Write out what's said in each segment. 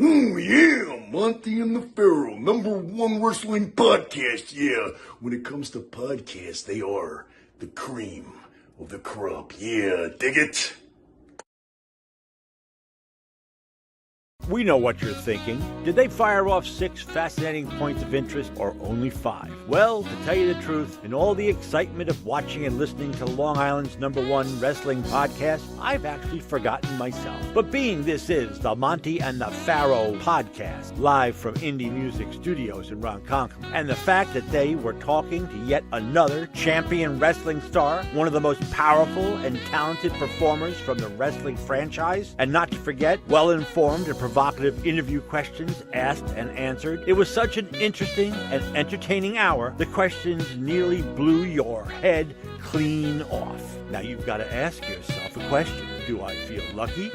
Oh, yeah, Monty and the Pharaoh, #1 wrestling podcast, yeah. When it comes to podcasts, they are the cream of the crop, yeah, dig it? We know what you're thinking. Did they fire off 6 fascinating points of interest or only 5? Well, to tell you the truth, in all the excitement of watching and listening to Long Island's #1 wrestling podcast, I've actually forgotten myself. But being this is the Monty and the Pharaoh podcast, live from Indie Music Studios in Ronkonkoma, and the fact that they were talking to yet another champion wrestling star, one of the most powerful and talented performers from the wrestling franchise, and not to forget, well-informed and provocative interview questions asked and answered. It was such an interesting and entertaining hour, the questions nearly blew your head clean off. Now you've got to ask yourself a question. Do I feel lucky?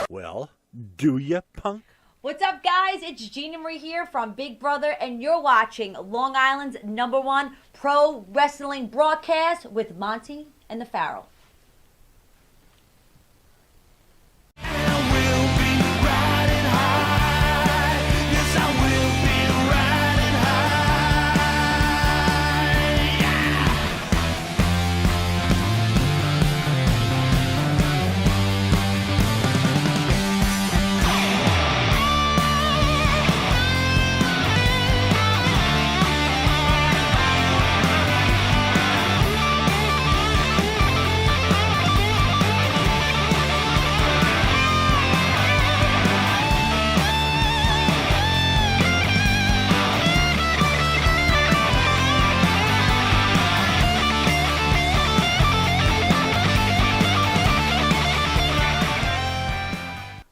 Well, do ya, punk? What's up, guys? It's Gina Marie here from Big Brother, and you're watching Long Island's #1 pro wrestling broadcast with Monty and the Pharaoh.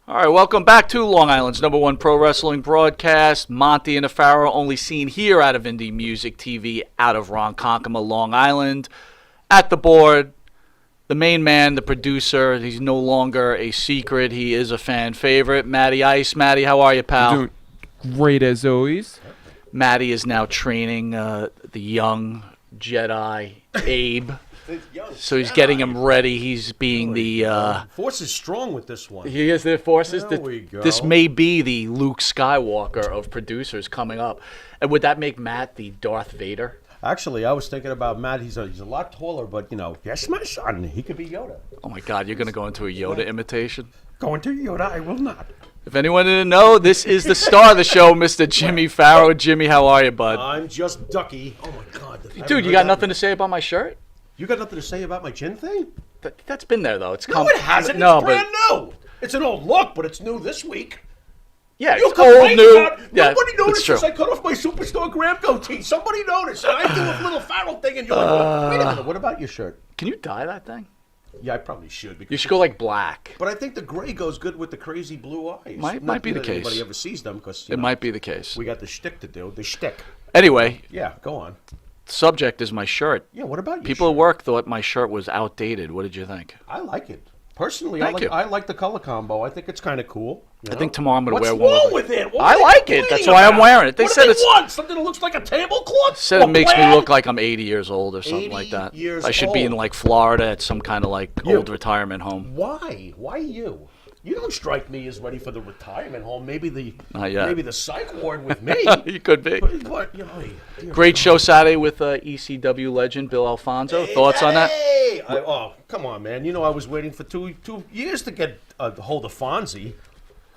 All right, welcome back to Long Island's #1 pro wrestling broadcast. Monty and the Pharaoh, only seen here out of Indie Music TV, out of Ronkonkoma, Long Island. At the board, the main man, the producer. He's no longer a secret. He is a fan favorite. Matty Ice. Matty, how are you, pal? Doing great as always. Matty is now training the young Jedi, Abe. So he's getting him ready. He's being the... Force is strong with this one. He is the forces. There we go. This may be the Luke Skywalker of producers coming up. And would that make Matt the Darth Vader? Actually, I was thinking about Matt. He's a lot taller, but, you know, yes, my son, he could be Yoda. Oh, my God. You're going to go into a Yoda imitation? Going to Yoda, I will not. If anyone didn't know, this is the star of the show, Mr. Jimmy Pharaoh. Jimmy, how are you, bud? I'm just Ducky. Oh, my God. Dude, you got nothing to say about my shirt? You got nothing to say about my chin thing? That's been there, though. It's No, it hasn't. No, it's brand new. It's an old look, but it's new this week. Yeah, You it's old, new. Yeah, nobody noticed true. since I cut off my Superstar Graham goatee. Somebody noticed. And I do a little Pharaoh thing, and you're like, wait a minute, what about your shirt? Can you dye that thing? Yeah, I probably should. Because You should go like black. But I think the gray goes good with the crazy blue eyes. Might be the that case. Anybody ever sees them? Because It might be the case. We got the shtick to do. The shtick. Anyway, Yeah, go on. the subject is my shirt. Yeah, what about you? People at work thought my shirt was outdated. What did you think? I like it. Personally, Thank you. I like the color combo. I think it's kind of cool. You I know? think tomorrow I'm going to What's wear one. wrong with it? What I are they like it. That's complaining why I'm about? wearing it. They What said do it's want? Something that looks like a tablecloth? said it makes me plaid? look like I'm 80 years old or something 80 like that. years I should be in old. like Florida at some kind of like You. old retirement home. Why? Why you? You don't strike me as ready for the retirement home. Maybe Not yet. maybe the psych ward with me. You could be. But you know, dear Great God. show Saturday with ECW legend Bill Alfonso. Thoughts on that? Hey! Oh, come on, man. You know I was waiting for two years to get a hold of Fonzie.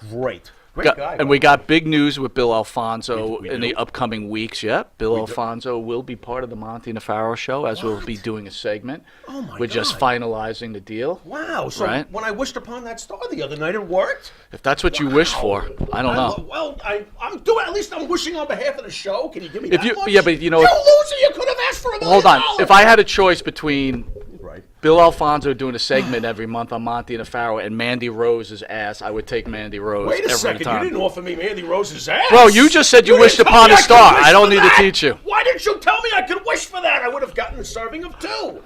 Great guy. And we got big news with Bill Alfonso We in the do? upcoming weeks. Yeah, Bill We do? Alfonso will be part of the Monty and the Pharaoh show, as we'll be doing a segment. Oh, my We're just God. finalizing the deal. Wow. So Right. when I wished upon that star the other night, it worked. If that's what you wish for, I don't know. Well, I'm doing. At least I'm wishing on behalf of the show. Can you give me If that you- much? yeah, but you know- You loser! You could have asked for $1 million. Hold on. If I had a choice between Right. Bill Alfonso doing a segment every month on Monty and the Pharaoh and Mandy Rose's ass, I would take Mandy Rose Wait a every second. time. You didn't offer me Mandy Rose's ass. Bro, you just said you wished didn't upon tell me a I could star. wish I don't for need to that. teach you. Why didn't you tell me I could wish for that? I would have gotten a serving of two.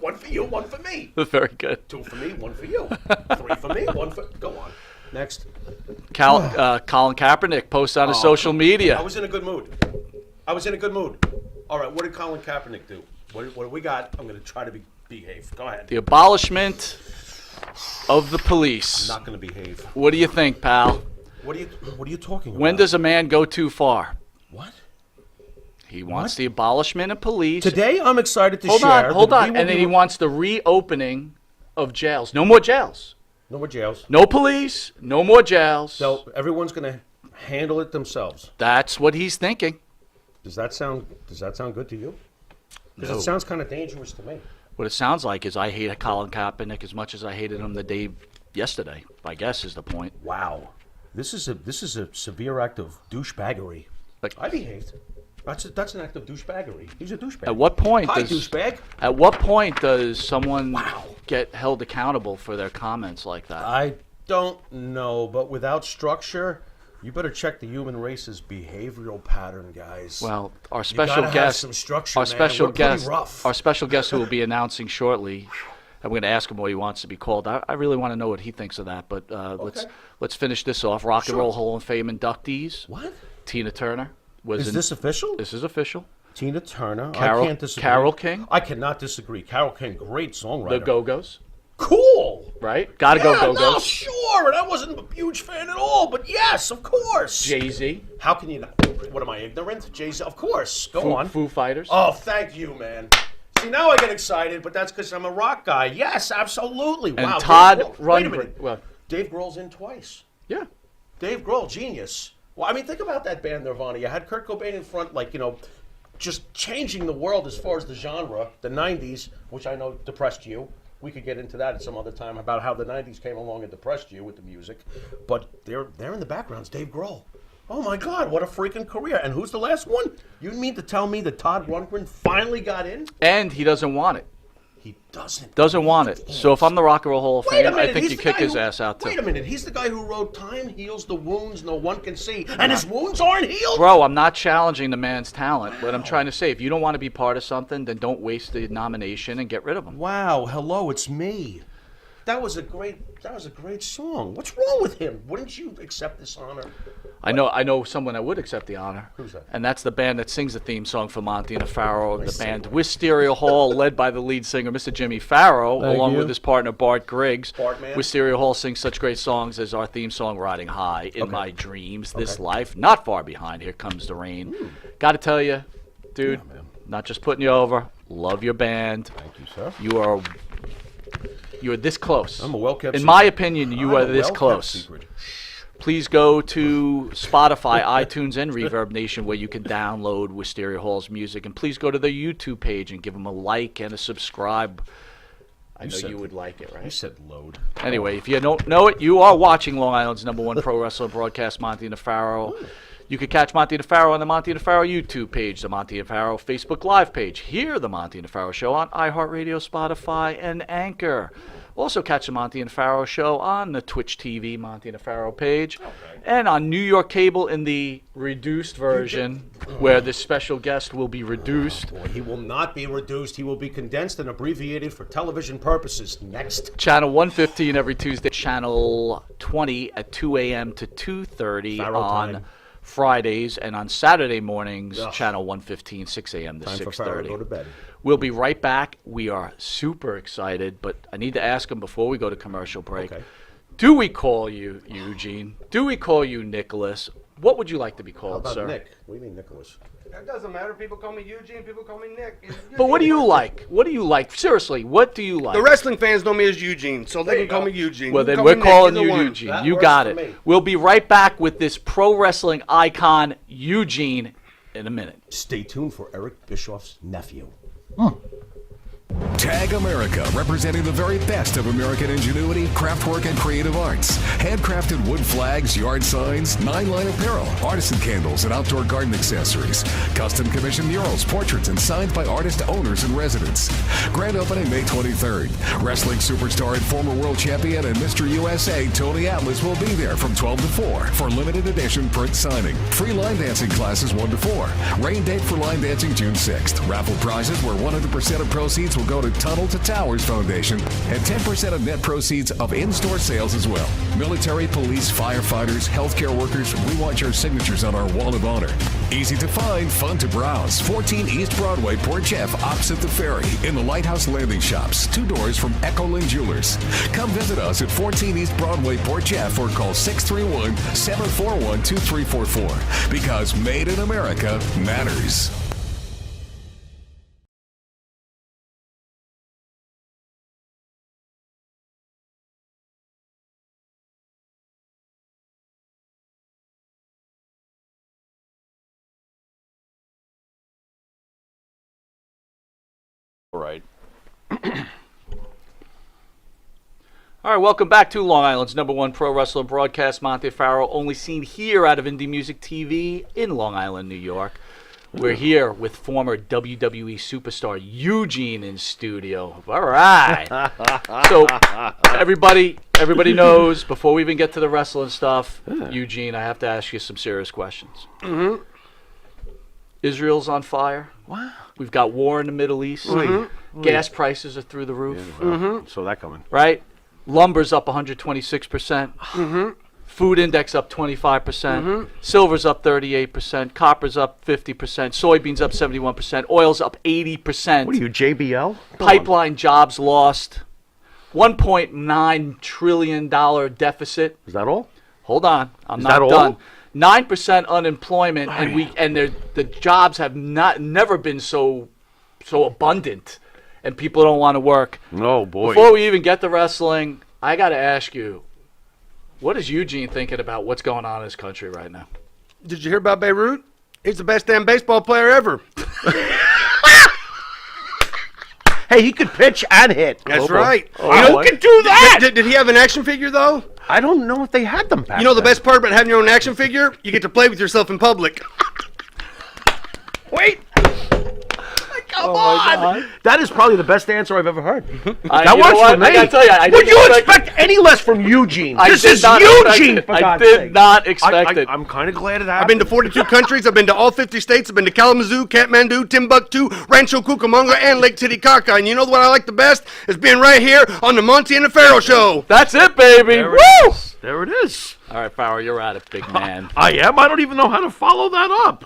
One for you, one for me. Very good. 2 for me, 1 for you. 3 for me, 1 for... Go on. Next. Colin Kaepernick posted on his social I media. was in a good mood. All right, what did Colin Kaepernick do? What do we got? I'm going to try to behave. Go ahead. The abolishment of the police. Not going to behave. What do you think, pal? What are you talking about? When does a man go too far? What? He wants the abolishment of police. Today, I'm excited to hold share. Hold on. And then he wants the reopening of jails. No more jails. No more jails. No police. No more jails. So everyone's going to handle it themselves. That's what he's thinking. Does that sound good to you? Because No. it sounds kind of dangerous to me. What it sounds like is I hate Colin Kaepernick as much as I hated him the day yesterday, I guess is the point. Wow. This is a severe act of douchebaggery. Like, I behaved. That's an act of douchebaggery. He's a douchebag. At what point Hi, does douchebag. At what point does someone get held accountable for their comments like that? I don't know, but without structure, you better check the human race's behavioral pattern, guys. Well, our You special gotta have guest, some structure, our man. special We're pretty guest, rough. our special guest who will be announcing shortly. I'm going to ask him what he wants to be called. I really want to know what he thinks of that. But let's finish this off. Rock and Roll Hall of Fame inductees. What? Tina Turner was. Is this official? This is official. Tina Turner. Carol, I can't disagree. Carol King. I cannot disagree. Carol King, great songwriter. The Go-Go's. Cool. Right? Gotta go Go-Go's. No, sure. And I wasn't a huge fan at all, but yes, of course. Jay-Z. How can you not? What am I, ignorant? Jay-Z? Of course. Go on. Foo Fighters. Oh, thank you, man. See, now I get excited, but that's because I'm a rock guy. Yes, absolutely. And wow. Todd Wait a Rundgren. minute. Well, Dave Grohl's in twice. yeah. Dave Grohl, genius. Well, I mean, think about that band Nirvana. You had Kurt Cobain in front, like, just changing the world as far as the genre, the 90s, which I know depressed you. We could get into that at some other time about how the 90s came along and depressed you with the music. But they're in the background. It's Dave Grohl. Oh, my God, what a freaking career. And who's the last one? You mean to tell me that Todd Rundgren finally got in? And he doesn't want it. He doesn't. Doesn't want it. So if I'm the Rock and Roll Hall of Wait a Fame, I minute, think he's you the kick guy his who- ass out too. Wait a minute, he's the guy who wrote "Time heals the wounds no one can see," and his wounds aren't healed. Bro, I'm not challenging the man's talent, but I'm trying to say if you don't want to be part of something, then don't waste the nomination and get rid of him. Wow, hello, it's me. That was a great song. What's wrong with him? Wouldn't you accept this honor? I know someone that would accept the honor. Who's that? And that's the band that sings the theme song for Monty and the Pharaoh, the band Wisteria Hall, led by the lead singer, Mr. Jimmy Farrow, along with his partner, Bart Griggs. Bartman. Wisteria Hall sings such great songs as our theme song, Riding High, In My Dreams, This Life, Not Far Behind, Here Comes the Rain. Got to tell you, dude, not just putting you over, love your band. Thank you, sir. You are this close. I'm a well-kept In secret. my opinion, you I'm are a this well-kept close. secret. Please go to Spotify, iTunes, and Reverb Nation where you can download Wisteria Hall's music. And please go to their YouTube page and give them a like and a subscribe. I know you would like it, You right? said load. Anyway, if you don't know it, you are watching Long Island's #1 pro wrestling broadcast, Monty and the Pharaoh. You can catch Monty and the Pharaoh on the Monty and the Pharaoh YouTube page, the Monty and the Pharaoh Facebook Live page. Hear the Monty and the Pharaoh Show on iHeartRadio, Spotify, and Anchor. Also catch the Monty and the Pharaoh Show on the Twitch TV Monty and the Pharaoh page, and on New York Cable in the reduced version, where this special guest will be reduced. Boy, he will not be reduced. He will be condensed and abbreviated for television purposes. Next. Channel 115 every Tuesday, Channel 20 at 2 a.m. to 2:30 Pharaoh on time. Fridays, and on Saturday mornings, Channel 115, 6 a.m. to Time for Pharaoh to 6:30. go to bed. We'll be right back. We are super excited, but I need to ask him before we go to commercial break. Okay. Do we call you Eugene? Do we call you Nicholas? What would you like to be How called, about sir? Nick? What do you mean, Nicholas? It doesn't matter. People call me Eugene. People call me Nick. But what do you like? What do you like? Seriously, what do you like? The wrestling fans know me as Eugene, so they can call me Eugene. Well, You then can we're call me Nick, calling either you one. Eugene. That You works got for it. me. We'll be right back with this pro wrestling icon, Eugene, in a minute. Stay tuned for Eric Bischoff's nephew. Tag America, representing the very best of American ingenuity, craftwork, and creative arts. Handcrafted wood flags, yard signs, 9-line apparel, artisan candles, and outdoor garden accessories. Custom commissioned murals, portraits, and signs by artist owners and residents. Grand opening May 23rd. Wrestling superstar and former world champion and Mr. USA, Tony Atlas, will be there from 12 to 4 for limited edition print signing. Free line dancing classes 1 to 4. Rain date for line dancing June 6th. Raffle prizes where 100% of proceeds will go to the Tunnel to Towers Foundation, and 10% of net proceeds of in-store sales as well. Military, police, firefighters, healthcare workers, we want your signatures on our wall of honor. Easy to find, fun to browse. 14 East Broadway, Port Jeff, opposite the ferry, in the Lighthouse Landing Shops, 2 doors from Echoland Jewelers. Come visit us at 14 East Broadway, Port Jeff, or call 631-741-2344. Because Made in America matters. Right. All right, welcome back to Long Island's #1 pro wrestling broadcast. Monte Farrow, only seen here out of Indie Music TV in Long Island, New York. We're here with former WWE superstar Eugene in studio. All right. So everybody knows, before we even get to the wrestling stuff, Eugene, I have to ask you some serious questions. Mm-hmm. Israel's on fire. Wow. We've got war in the Middle East. Mm-hmm. Gas prices are through the roof. Yeah, well, saw that coming. Right? Lumber's up 126%. Mm-hmm. Food index up 25%. Silver's up 38%. Copper's up 50%. Soybeans up 71%. Oil's up 80%. What are you, JBL? Pipeline jobs lost. $1.9 trillion deficit. Is that all? Hold on. I'm Is not that done. all? 9% unemployment, and the jobs have never been so abundant, and people don't want to work. Oh boy! Before we even get to wrestling, I got to ask you, what is Eugene thinking about what's going on in this country right now? Did you hear about Beirut? He's the best damn baseball player ever. Hey, he could pitch and hit. That's right. Who can do that? Did he have an action figure, though? I don't know if they had them back You know the then. best part about having your own action figure? You get to play with yourself in public. Wait. Come God. on. That is probably the best answer I've ever heard. You That know works what? for me. I gotta tell you, I Would didn't you expect expect any less from Eugene? I This did is not expect Eugene, it. for I God's did sake. not expect it. I'm kind of glad it happened. I've been to 42 countries. I've been to all 50 states. I've been to Kalamazoo, Kathmandu, Timbuktu, Rancho Cucamonga, and Lake Titicaca. And you know what I like the best? Is being right here on the Monty and the Pharaoh Show. That's it, baby. There Woo! it is. There it is. All right, Farrell, you're at it, big man. I am? I don't even know how to follow that up.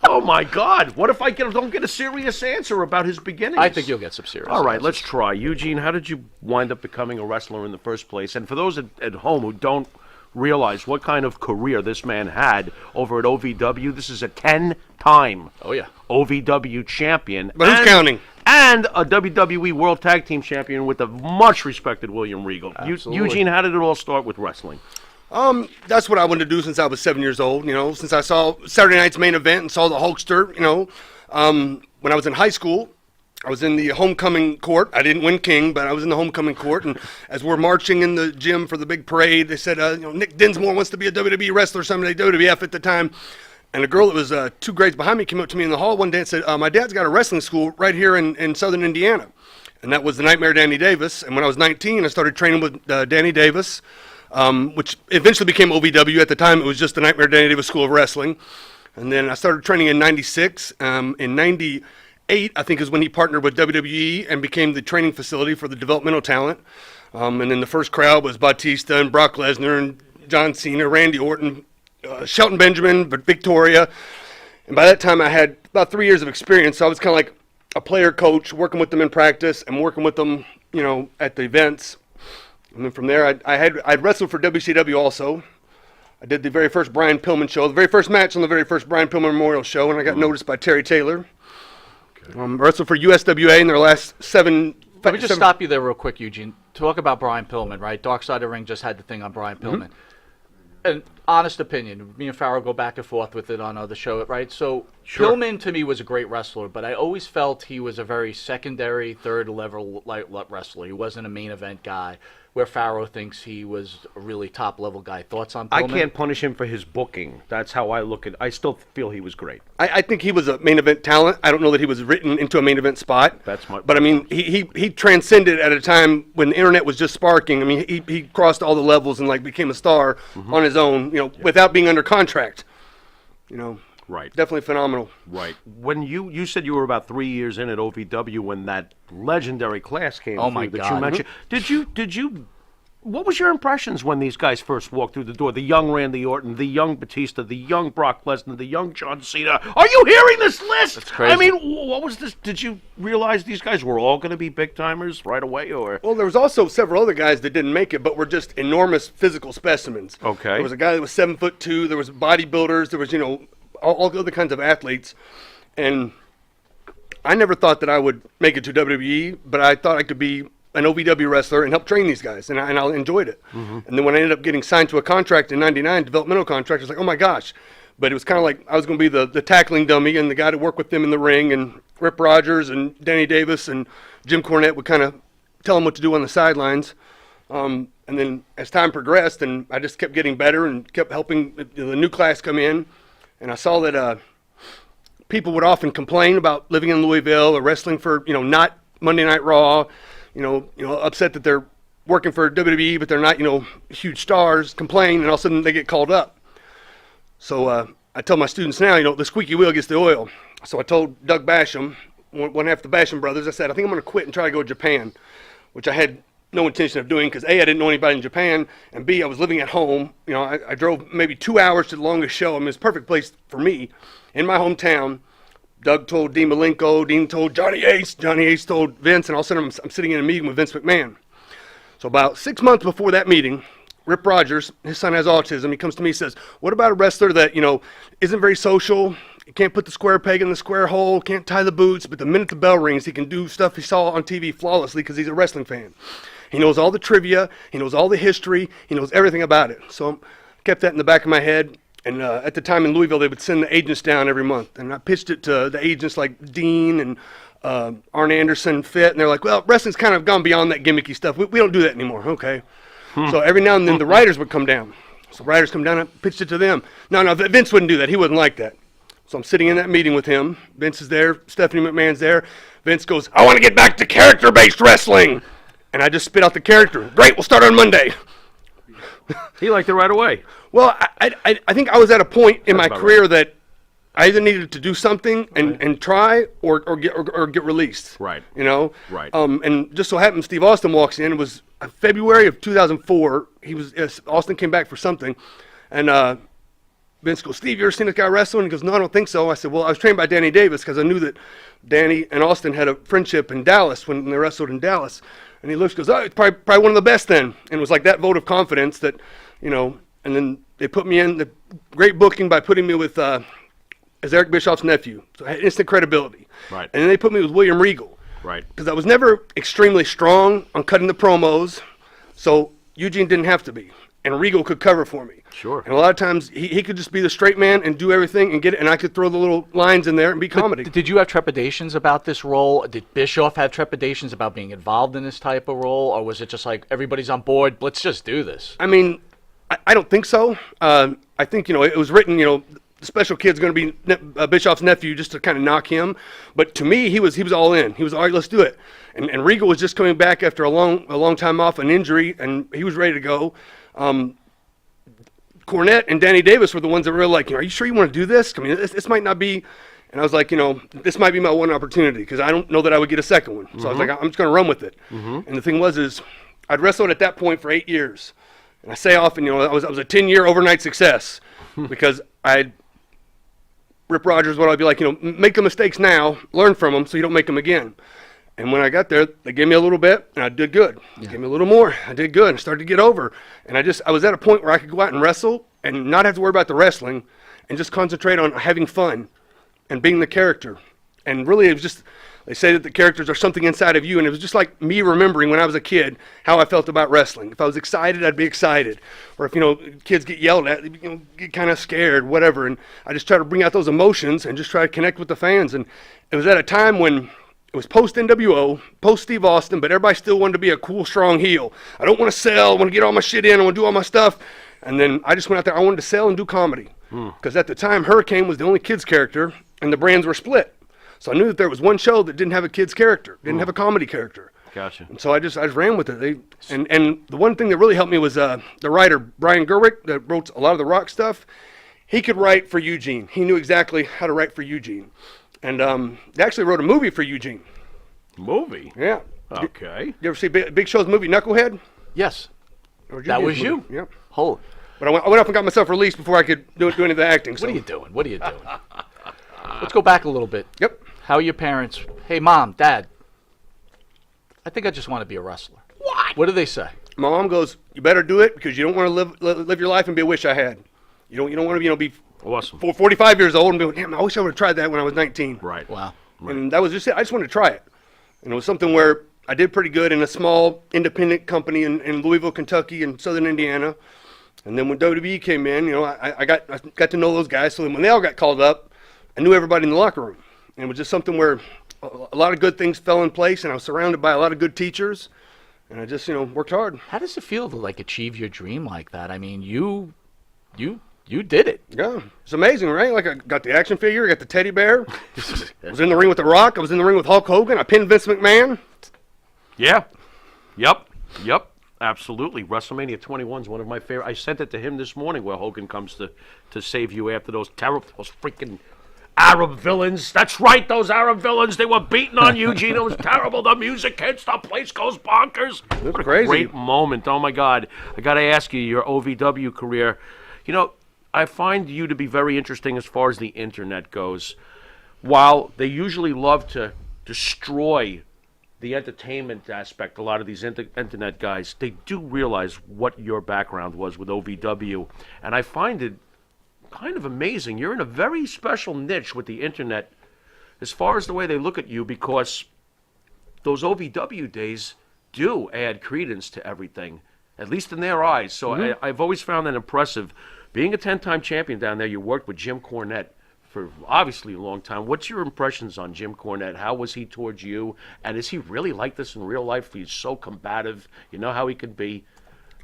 Oh, my God. What if I don't get a serious answer about his beginnings? I think you'll get some serious All right, answers. let's try. Eugene, how did you wind up becoming a wrestler in the first place? And for those at home who don't realize what kind of career this man had over at OVW, this is a 10-time Oh, yeah. OVW champion. But who's counting? And a WWE World Tag Team champion with the much-respected William Regal. Absolutely. Eugene, how did it all start with wrestling? That's what I wanted to do since I was 7 years old, since I saw Saturday night's main event and saw the Hulkster, when I was in high school, I was in the homecoming court. I didn't win king, but I was in the homecoming court, and as we're marching in the gym for the big parade, they said, Nick Dinsmore wants to be a WWE wrestler someday, WWF at the time. And a girl that was 2 grades behind me came up to me in the hall one day and said, my dad's got a wrestling school right here in southern Indiana. And that was the Nightmare Danny Davis. And when I was 19, I started training with Danny Davis, which eventually became OVW. At the time, it was just the Nightmare Danny Davis School of Wrestling. And then I started training in 96. In 98, I think, is when he partnered with WWE and became the training facility for the developmental talent. And then the first crowd was Batista and Brock Lesnar and John Cena, Randy Orton, Shelton Benjamin, but Victoria. And by that time, I had about 3 years of experience. So I was kind of like a player coach, working with them in practice and working with them, at the events. And then from there, I'd wrestled for WCW also. I did the very first Brian Pillman show, the very first match on the very first Brian Pillman Memorial show, and I got noticed by Terry Taylor. Wrestled for USWA in their last 7. Let me just stop you there real quick, Eugene. Talk about Brian Pillman, right? Dark Side of the Ring just had the thing on Brian Pillman. An honest opinion, me and Farrell go back and forth with it on the show, right? So Pillman to me was a great wrestler, but I always felt he was a very secondary, third level wrestler. He wasn't a main event guy, where Farrell thinks he was a really top level guy. Thoughts on Pillman? I can't punish him for his booking. That's how I look at it. I still feel he was great. I think he was a main event talent. I don't know that he was written into a main event spot. But I mean, he transcended at a time when the internet was just sparking. I mean, he crossed all the levels and became a star on his own, without being under contract. Right. Definitely phenomenal. Right. When you said you were about 3 years in at OVW when that legendary class came Oh, my through that God. you mentioned. Did you what was your impressions when these guys first walked through the door? The young Randy Orton, the young Batista, the young Brock Lesnar, the young John Cena. Are you hearing this list? That's crazy. I mean, what was this? Did you realize these guys were all going to be big timers right away, or? Well, there was also several other guys that didn't make it, but were just enormous physical specimens. Okay. There was a guy that was 7'2". There was bodybuilders. There was, all other kinds of athletes. And I never thought that I would make it to WWE, but I thought I could be an OVW wrestler and help train these guys, and I enjoyed it. And then when I ended up getting signed to a contract in '99, developmental contract, I was like, oh my gosh. But it was kind of like I was going to be the tackling dummy and the guy to work with them in the ring, and Rip Rogers and Danny Davis and Jim Cornett would kind of tell them what to do on the sidelines. And then as time progressed, and I just kept getting better and kept helping the new class come in, and I saw that people would often complain about living in Louisville or wrestling for, not Monday Night Raw, upset that they're working for WWE, but they're not, huge stars, complain, and all of a sudden they get called up. So I tell my students now, the squeaky wheel gets the oil. So I told Doug Basham, one half the Basham brothers, I said, I think I'm going to quit and try to go to Japan, which I had no intention of doing because A, I didn't know anybody in Japan, and B, I was living at home. I drove maybe 2 hours to the longest show. I mean, it's a perfect place for me in my hometown. Doug told Dean Malenko, Dean told Johnny Ace told Vince, and all of a sudden I'm sitting in a meeting with Vince McMahon. So about 6 months before that meeting, Rip Rogers, his son has autism, he comes to me and says, what about a wrestler that, isn't very social, can't put the square peg in the square hole, can't tie the boots, but the minute the bell rings, he can do stuff he saw on TV flawlessly because he's a wrestling fan. He knows all the trivia, he knows all the history, he knows everything about it. So I kept that in the back of my head. And at the time in Louisville, they would send the agents down every month. And I pitched it to the agents like Dean and Arn Anderson, Fit. And they're like, well, wrestling's kind of gone beyond that gimmicky stuff. We don't do that anymore. Okay. So every now and then the writers would come down. So writers come down, I pitched it to them. No, Vince wouldn't do that. He wouldn't like that. So I'm sitting in that meeting with him. Vince is there. Stephanie McMahon's there. Vince goes, I want to get back to character-based wrestling. And I just spit out the character. Great, we'll start on Monday. He liked it right away. Well, I think I was at a point in my about career that I either needed to do something and try or get released. Right. Right. And just so happened, Steve Austin walks in. It was February of 2004. Austin came back for something, and Vince goes, Steve, you ever seen this guy wrestle? And he goes, no, I don't think so. I said, well, I was trained by Danny Davis because I knew that Danny and Austin had a friendship in Dallas when they wrestled in Dallas. And he looks, goes, oh, it's probably one of the best then. And it was like that vote of confidence that, and then they put me in the great booking by putting me with, as Eric Bischoff's nephew. So I had instant credibility. Right. And then they put me with William Regal. Right. Because I was never extremely strong on cutting the promos. So Eugene didn't have to be. And Regal could cover for me. Sure. And a lot of times he could just be the straight man and do everything and get it, and I could throw the little lines in there and be comedy. Did you have trepidations about this role? Did Bischoff have trepidations about being involved in this type of role, or was it just like everybody's on board? Let's just do this. I mean, I don't think so. I think it was written. The special kid's going to be Bischoff's nephew just to kind of knock him. But to me, he was all in. He was all right. Let's do it. And Regal was just coming back after a long time off, an injury, and he was ready to go. Cornette and Danny Davis were the ones that were like, are you sure you want to do this? I mean, this might not be. And I was like, this might be my one opportunity because I don't know that I would get a second one. So I was like, I'm just going to run with it. And the thing is I'd wrestled at that point for 8 years. And I say often, I was a 10-year overnight success because Rip Rogers, what I'd be like, make the mistakes now, learn from them so you don't make them again. And when I got there, they gave me a little bit, and I did good. They gave me a little more, I did good, and I started to get over. And I was at a point where I could go out and wrestle and not have to worry about the wrestling and just concentrate on having fun and being the character. And really, it was just, they say that the characters are something inside of you, and it was just like me remembering when I was a kid how I felt about wrestling. If I was excited, I'd be excited. Or if, kids get yelled at, get kind of scared, whatever. And I just try to bring out those emotions and just try to connect with the fans. And it was at a time when it was post-NWO, post-Steve Austin, but everybody still wanted to be a cool, strong heel. I don't want to sell. I want to get all my shit in. I want to do all my stuff. And then I just went out there. I wanted to sell and do comedy. Because at the time, Hurricane was the only kid's character, and the brands were split. So I knew that there was one show that didn't have a kid's character, didn't have a comedy character. Gotcha. And so I just ran with it. And the one thing that really helped me was the writer, Brian Gerwick, that wrote a lot of the Rock stuff. he could write for Eugene. He knew exactly how to write for Eugene. And they actually wrote a movie for Eugene. Movie? Yeah. Okay. You ever see Big Show's movie, Knucklehead? Yes. Or That was Eugene's you. movie? Yep. Hold. But I went up and got myself released before I could do any of the acting. What are you doing? What are you doing? Let's go back a little bit. Yep. How are your parents? Hey, Mom, Dad, I think I just want to be a wrestler. What do they say? My mom goes, "You better do it because you don't want to live your life and be a wish I had. You don't want to be Awesome. 45 years old and be, damn, I wish I would have tried that when I was 19. Right. Wow. And that was just it. I just wanted to try it. And it was something where I did pretty good in a small independent company in Louisville, Kentucky, and Southern Indiana. And then when WWE came in, I got to know those guys. So then when they all got called up, I knew everybody in the locker room. And it was just something where a lot of good things fell in place, and I was surrounded by a lot of good teachers. And I just, worked hard. How does it feel to achieve your dream like that? I mean, you did it. Yeah, it's amazing, right? Like I got the action figure, I got the teddy bear. I was in the ring with The Rock. I was in the ring with Hulk Hogan. I pinned Vince McMahon. Yeah. Yep. Absolutely. WrestleMania 21 is one of my favorite. I sent it to him this morning where Hogan comes to save you after those freaking Arab villains. That's right, those Arab villains. They were beating on Eugene. It was terrible. The music hits. The place goes bonkers. What a crazy. great moment. Oh, my God. I got to ask you, your OVW career, I find you to be very interesting as far as the internet goes. While they usually love to destroy the entertainment aspect, a lot of these internet guys, they do realize what your background was with OVW. And I find it kind of amazing. You're in a very special niche with the internet as far as the way they look at you, because those OVW days do add credence to everything, at least in their eyes. So I've always found that impressive. Being a 10-time champion down there, you worked with Jim Cornett for obviously a long time. What's your impressions on Jim Cornett? How was he towards you? And is he really like this in real life? He's so combative. You know how he could be.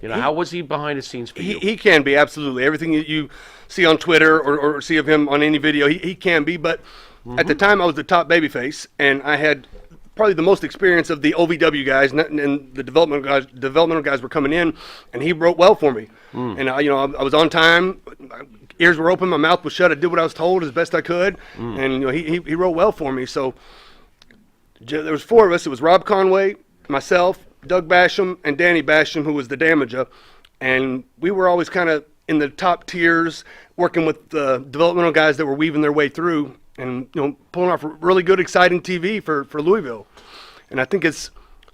How was he behind the scenes for you? He can be, absolutely. Everything that you see on Twitter or see of him on any video, he can be. But at the time, I was the top babyface, and I had probably the most experience of the OVW guys, and the developmental guys were coming in, and he wrote well for me. And I was on time, my ears were open, my mouth was shut. I did what I was told as best I could, and he wrote well for me. So there was four of us. It was Rob Conway, myself, Doug Basham, and Danny Basham, who was the Damager, and we were always kind of in the top tiers, working with the developmental guys that were weaving their way through, and pulling off really good, exciting TV for Louisville. And I think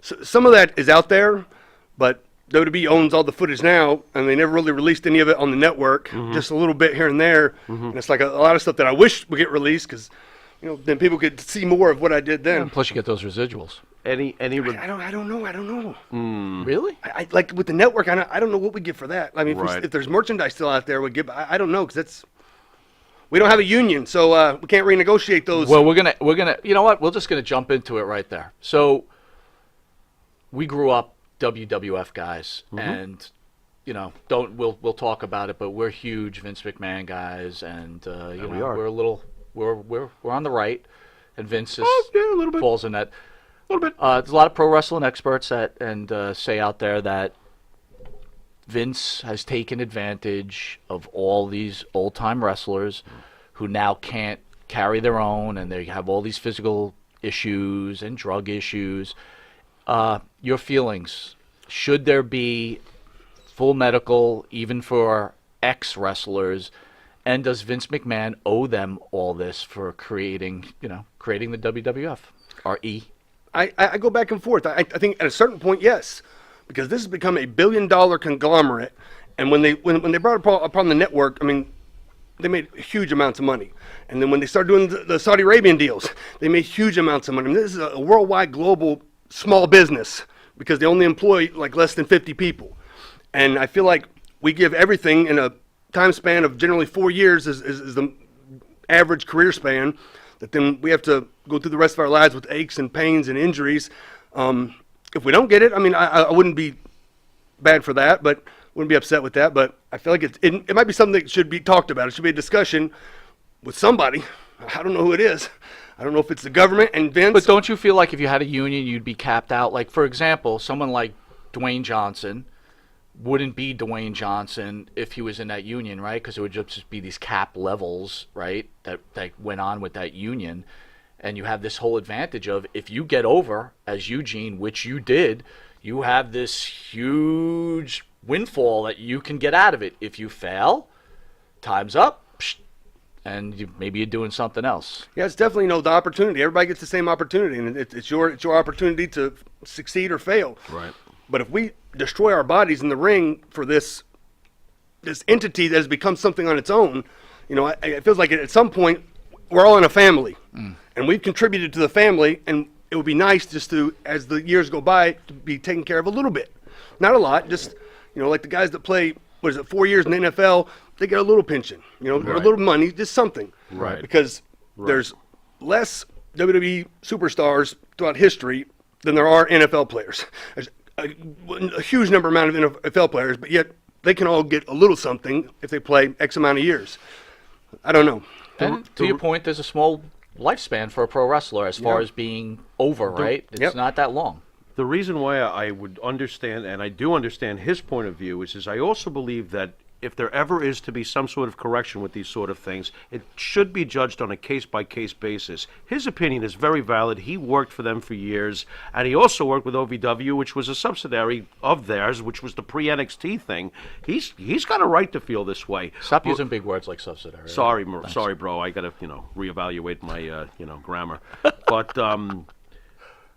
some of that is out there, but WWE owns all the footage now, and they never really released any of it on the network, just a little bit here and there. And it's like a lot of stuff that I wish would get released, because then people could see more of what I did then. Plus, you get those residuals. I don't know. Really? I like with the network. I don't know what we get for that. I mean, Right. if there's merchandise still out there, we get. I don't know, because we don't have a union, so we can't renegotiate those. Well, we're gonna. You know what? We're just gonna jump into it right there. So, we grew up WWF guys, and we'll talk about it, but we're huge Vince McMahon guys, and we are. we're on the right, and Vince is, a little bit. falls in that. A little bit. There's a lot of pro wrestling experts that say out there that Vince has taken advantage of all these old-time wrestlers who now can't carry their own, and they have all these physical issues and drug issues. Your feelings, should there be full medical even for ex-wrestlers, and does Vince McMahon owe them all this for creating the WWF or E? I go back and forth. I think at a certain point, yes, because this has become a billion-dollar conglomerate, and when they brought it upon the network, I mean, they made huge amounts of money. And then when they started doing the Saudi Arabian deals, they made huge amounts of money. I mean, this is a worldwide, global, small business, because they only employ like less than 50 people. And I feel like we give everything in a time span of generally 4 years is the average career span, that then we have to go through the rest of our lives with aches and pains and injuries. If we don't get it, I mean, I wouldn't be bad for that, but wouldn't be upset with that. But I feel like it might be something that should be talked about. It should be a discussion with somebody. I don't know who it is. I don't know if it's the government and Vince. But don't you feel like if you had a union, you'd be capped out? Like, for example, someone like Dwayne Johnson wouldn't be Dwayne Johnson if he was in that union, right? Because it would just be these cap levels, right, that went on with that union. And you have this whole advantage of if you get over as Eugene, which you did, you have this huge windfall that you can get out of it. If you fail, time's up, and maybe you're doing something else. Yeah, it's definitely the opportunity. Everybody gets the same opportunity, and it's your opportunity to succeed or fail. Right. But if we destroy our bodies in the ring for this entity that has become something on its own, it feels like at some point we're all in a family, and we've contributed to the family, and it would be nice just to, as the years go by, to be taken care of a little bit, not a lot. Just like the guys that play 4 years in the NFL, they get a little pension, or a little money, just something, Right. Because there's less WWE superstars throughout history than there are NFL players. There's a huge amount of NFL players, but yet they can all get a little something if they play X amount of years. I don't know. And to your point, there's a small lifespan for a pro wrestler as far as being over, right? It's not that long. The reason why I would understand, and I do understand his point of view, is I also believe that if there ever is to be some sort of correction with these sort of things, it should be judged on a case-by-case basis. His opinion is very valid. He worked for them for years, and he also worked with OVW, which was a subsidiary of theirs, which was the pre-NXT thing. He's got a right to feel this way. Stop using big words like subsidiary. Sorry, bro. I got to, reevaluate my, grammar. But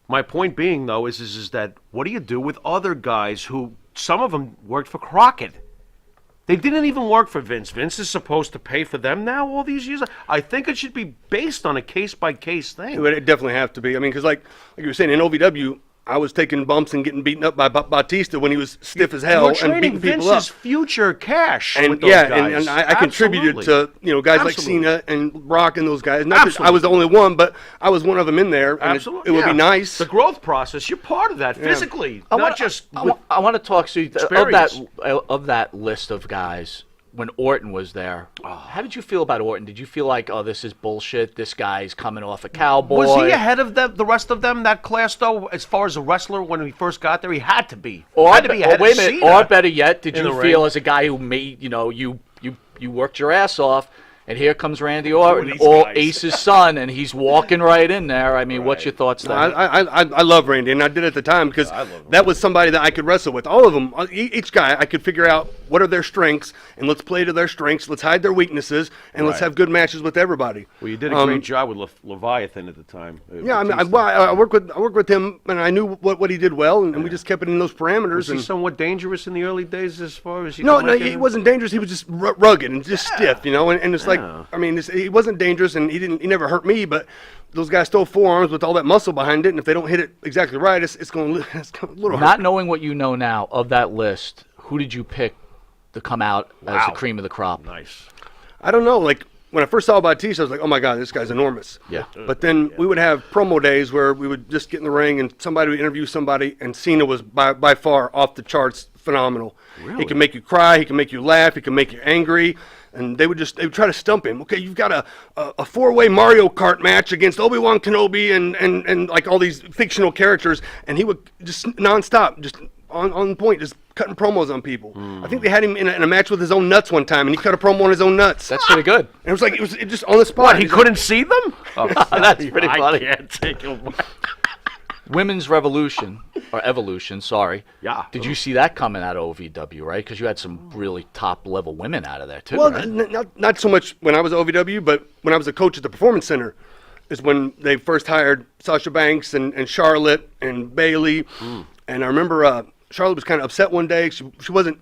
my point being, though, is that what do you do with other guys who, some of them worked for Crockett? They didn't even work for Vince. Vince is supposed to pay for them now all these years. I think it should be based on a case-by-case thing. It would definitely have to be. I mean, because like you were saying, in OVW, I was taking bumps and getting beaten up by Batista when he was stiff as hell and beating people Vince's up. future cash And with those guys. and I contributed to guys like Cena and Rock and those guys. Not that I was the only one, but I was one of them in there. And it would be nice. The growth process, you're part of that physically, not I want to talk to you of that list of guys. When Orton was there, how did you feel about Orton? Did you feel like, this is bullshit, this guy's coming off a cowboy? Was he ahead of the rest of them, that class, though, as far as a wrestler when he first got there? He had to be. Or Cena. Better yet, did you feel as a guy who made, you worked your ass off, and here comes Randy Orton, Ace's son, and he's walking right in there. I mean, what's your thoughts there? I love Randy, and I did at the time because that was somebody that I could wrestle with. All of them, each guy, I could figure out what are their strengths, and let's play to their strengths. Let's hide their weaknesses, and let's have good matches with everybody. Well, you did a great job with Leviathan at the time. Yeah, I mean, I worked with him, and I knew what he did well, and we just kept it in those parameters. Was he somewhat dangerous in the early days as far as you? No, he wasn't dangerous. He was just rugged and just stiff, and it's like, I mean, he wasn't dangerous, and he never hurt me, but those guys stole forearms with all that muscle behind it, and if they don't hit it exactly right, it's going a little hurt. Not knowing what you know now of that list, who did you pick to come out as the cream of the crop? Nice. I don't know. Like, when I first saw Batista, I was like, oh my God, this guy's enormous. Yeah. But then we would have promo days where we would just get in the ring and somebody would interview somebody, and Cena was by far off the charts phenomenal. Really? He can make you cry, he can make you laugh, he can make you angry. And they would try to stump him. Okay, you've got a four-way Mario Kart match against Obi-Wan Kenobi and like all these fictional characters, and he would just nonstop, just on point, just cutting promos on people. I think they had him in a match with his own nuts one time, and he cut a promo on his own nuts. That's pretty good. And it was just on the spot. What, he couldn't see them? That's pretty funny. I can't take it. Women's Revolution, or Evolution, sorry. Yeah. Did you see that coming out of OVW, right? Because you had some really top-level women out of there, too, Well, right? not so much when I was at OVW, but when I was a coach at the Performance Center is when they first hired Sasha Banks and Charlotte and Bayley. And I remember Charlotte was kind of upset one day. She wasn't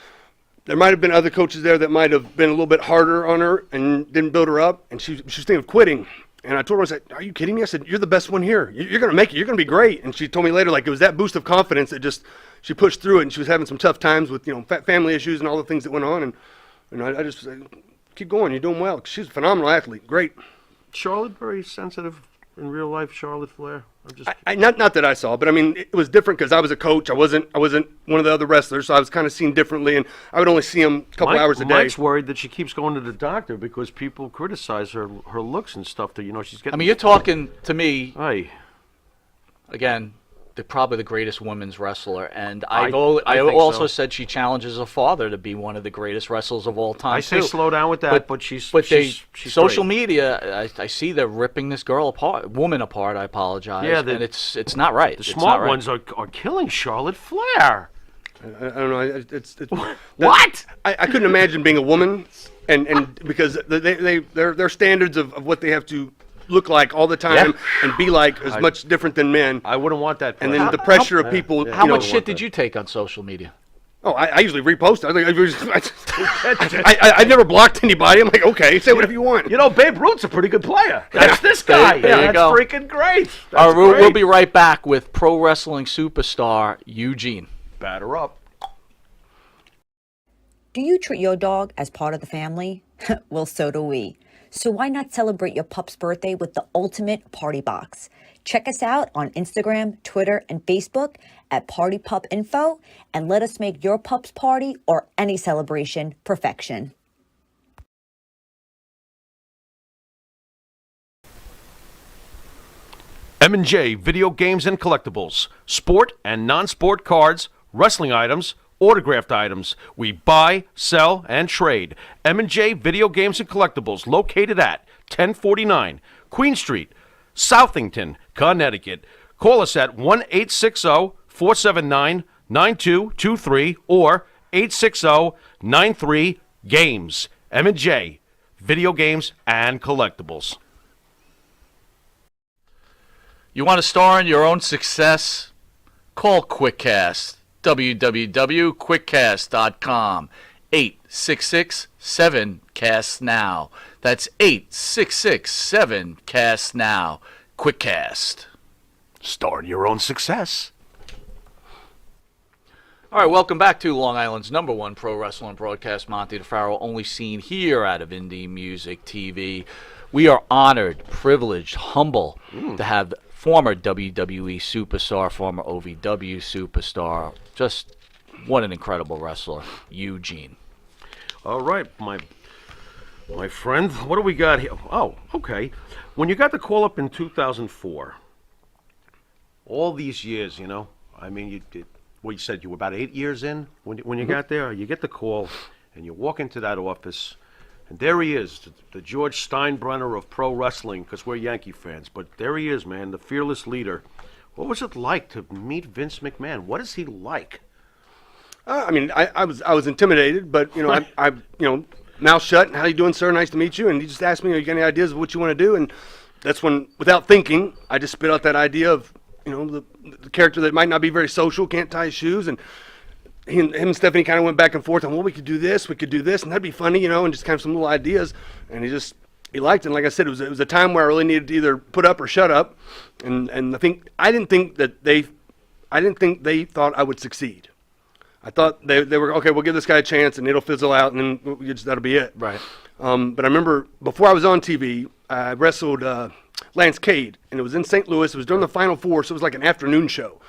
– there might have been other coaches there that might have been a little bit harder on her and didn't build her up, and she was thinking of quitting. And I told her, I said, are you kidding me? I said, you're the best one here. You're going to make it. You're going to be great. And she told me later, like, it was that boost of confidence that just, she pushed through it. And she was having some tough times with, family issues and all the things that went on. And I just said, keep going. You're doing well. She's a phenomenal athlete. Great. Charlotte, very sensitive in real life, Charlotte Flair. Not that I saw, but I mean, it was different because I was a coach. I wasn't one of the other wrestlers, so I was kind of seen differently, and I would only see him a couple hours a day. Mike's worried that she keeps going to the doctor because people criticize her looks and stuff. That she's getting. I mean, you're talking to me. Hey. Again, probably the greatest women's wrestler, and I I think also so. said she challenges her father to be one of the greatest wrestlers of all time. I say too. slow down with that, but she's social great. media. I see they're ripping this woman apart. I apologize. Yeah, and it's not right. The It's smart not right. ones are killing Charlotte Flair. I don't know. It's What? I couldn't imagine being a woman, and because their standards of what they have to look like all the time and be like is much different than men. I wouldn't want that. And then the pressure of people. How you know, much shit did you take on social media? Oh, I usually repost. I never blocked anybody. I'm like, okay, say whatever you want. You know, Babe Ruth's a pretty good player. That's this guy. There you That's go. freaking great. All That's right, we'll great. be right back with pro wrestling superstar Eugene. Batter up. Do you treat your dog as part of the family? Well, so do we. So why not celebrate your pup's birthday with the ultimate party box? Check us out on Instagram, Twitter, and Facebook at Party Pup Info, and let us make your pup's party or any celebration perfection. M&J Video Games and Collectibles. Sport and non-sport cards, wrestling items, autographed items. We buy, sell, and trade. M&J Video Games and Collectibles, located at 1049 Queen Street, Southington, Connecticut. Call us at 1-860-479-9223 or 860-93-GAMES. M&J Video Games and Collectibles. You want to star in your own success? Call QuickCast. www.quickcast.com. 866-7-CAST-NOW. That's 866-7-CAST-NOW. QuickCast. Star in your own success. All right, welcome back to Long Island's #1 pro wrestling broadcast. Monty DeFaro, only seen here out of Indie Music TV. We are honored, privileged, humble to have former WWE superstar, former OVW superstar, just what an incredible wrestler, Eugene. All right, my friend, what do we got here? Oh, okay. When you got the call up in 2004, all these years, you know, I mean, you did. Well, you said you were about 8 years in when you got there. You get the call, and you walk into that office, and there he is, the George Steinbrenner of pro wrestling, because we're Yankee fans. But there he is, man, the fearless leader. What was it like to meet Vince McMahon? What is he like? I mean, I was intimidated, but you know, I mouth shut. How you doing, sir? Nice to meet you. And he just asked me, "You got any ideas of what you want to do?" And that's when, without thinking, I just spit out that idea of, you know, the character that might not be very social, can't tie his shoes, and him and Stephanie kind of went back and forth on, well, we could do this, and that'd be funny, you know, and just kind of some little ideas. And he liked it. And like I said, it was a time where I really needed to either put up or shut up. And I didn't think they thought I would succeed. I thought they were, okay, we'll give this guy a chance and it'll fizzle out and then that'll be it. Right. But I remember before I was on TV, I wrestled Lance Cade, and it was in St. Louis. It was during the Final Four, so it was like an afternoon show.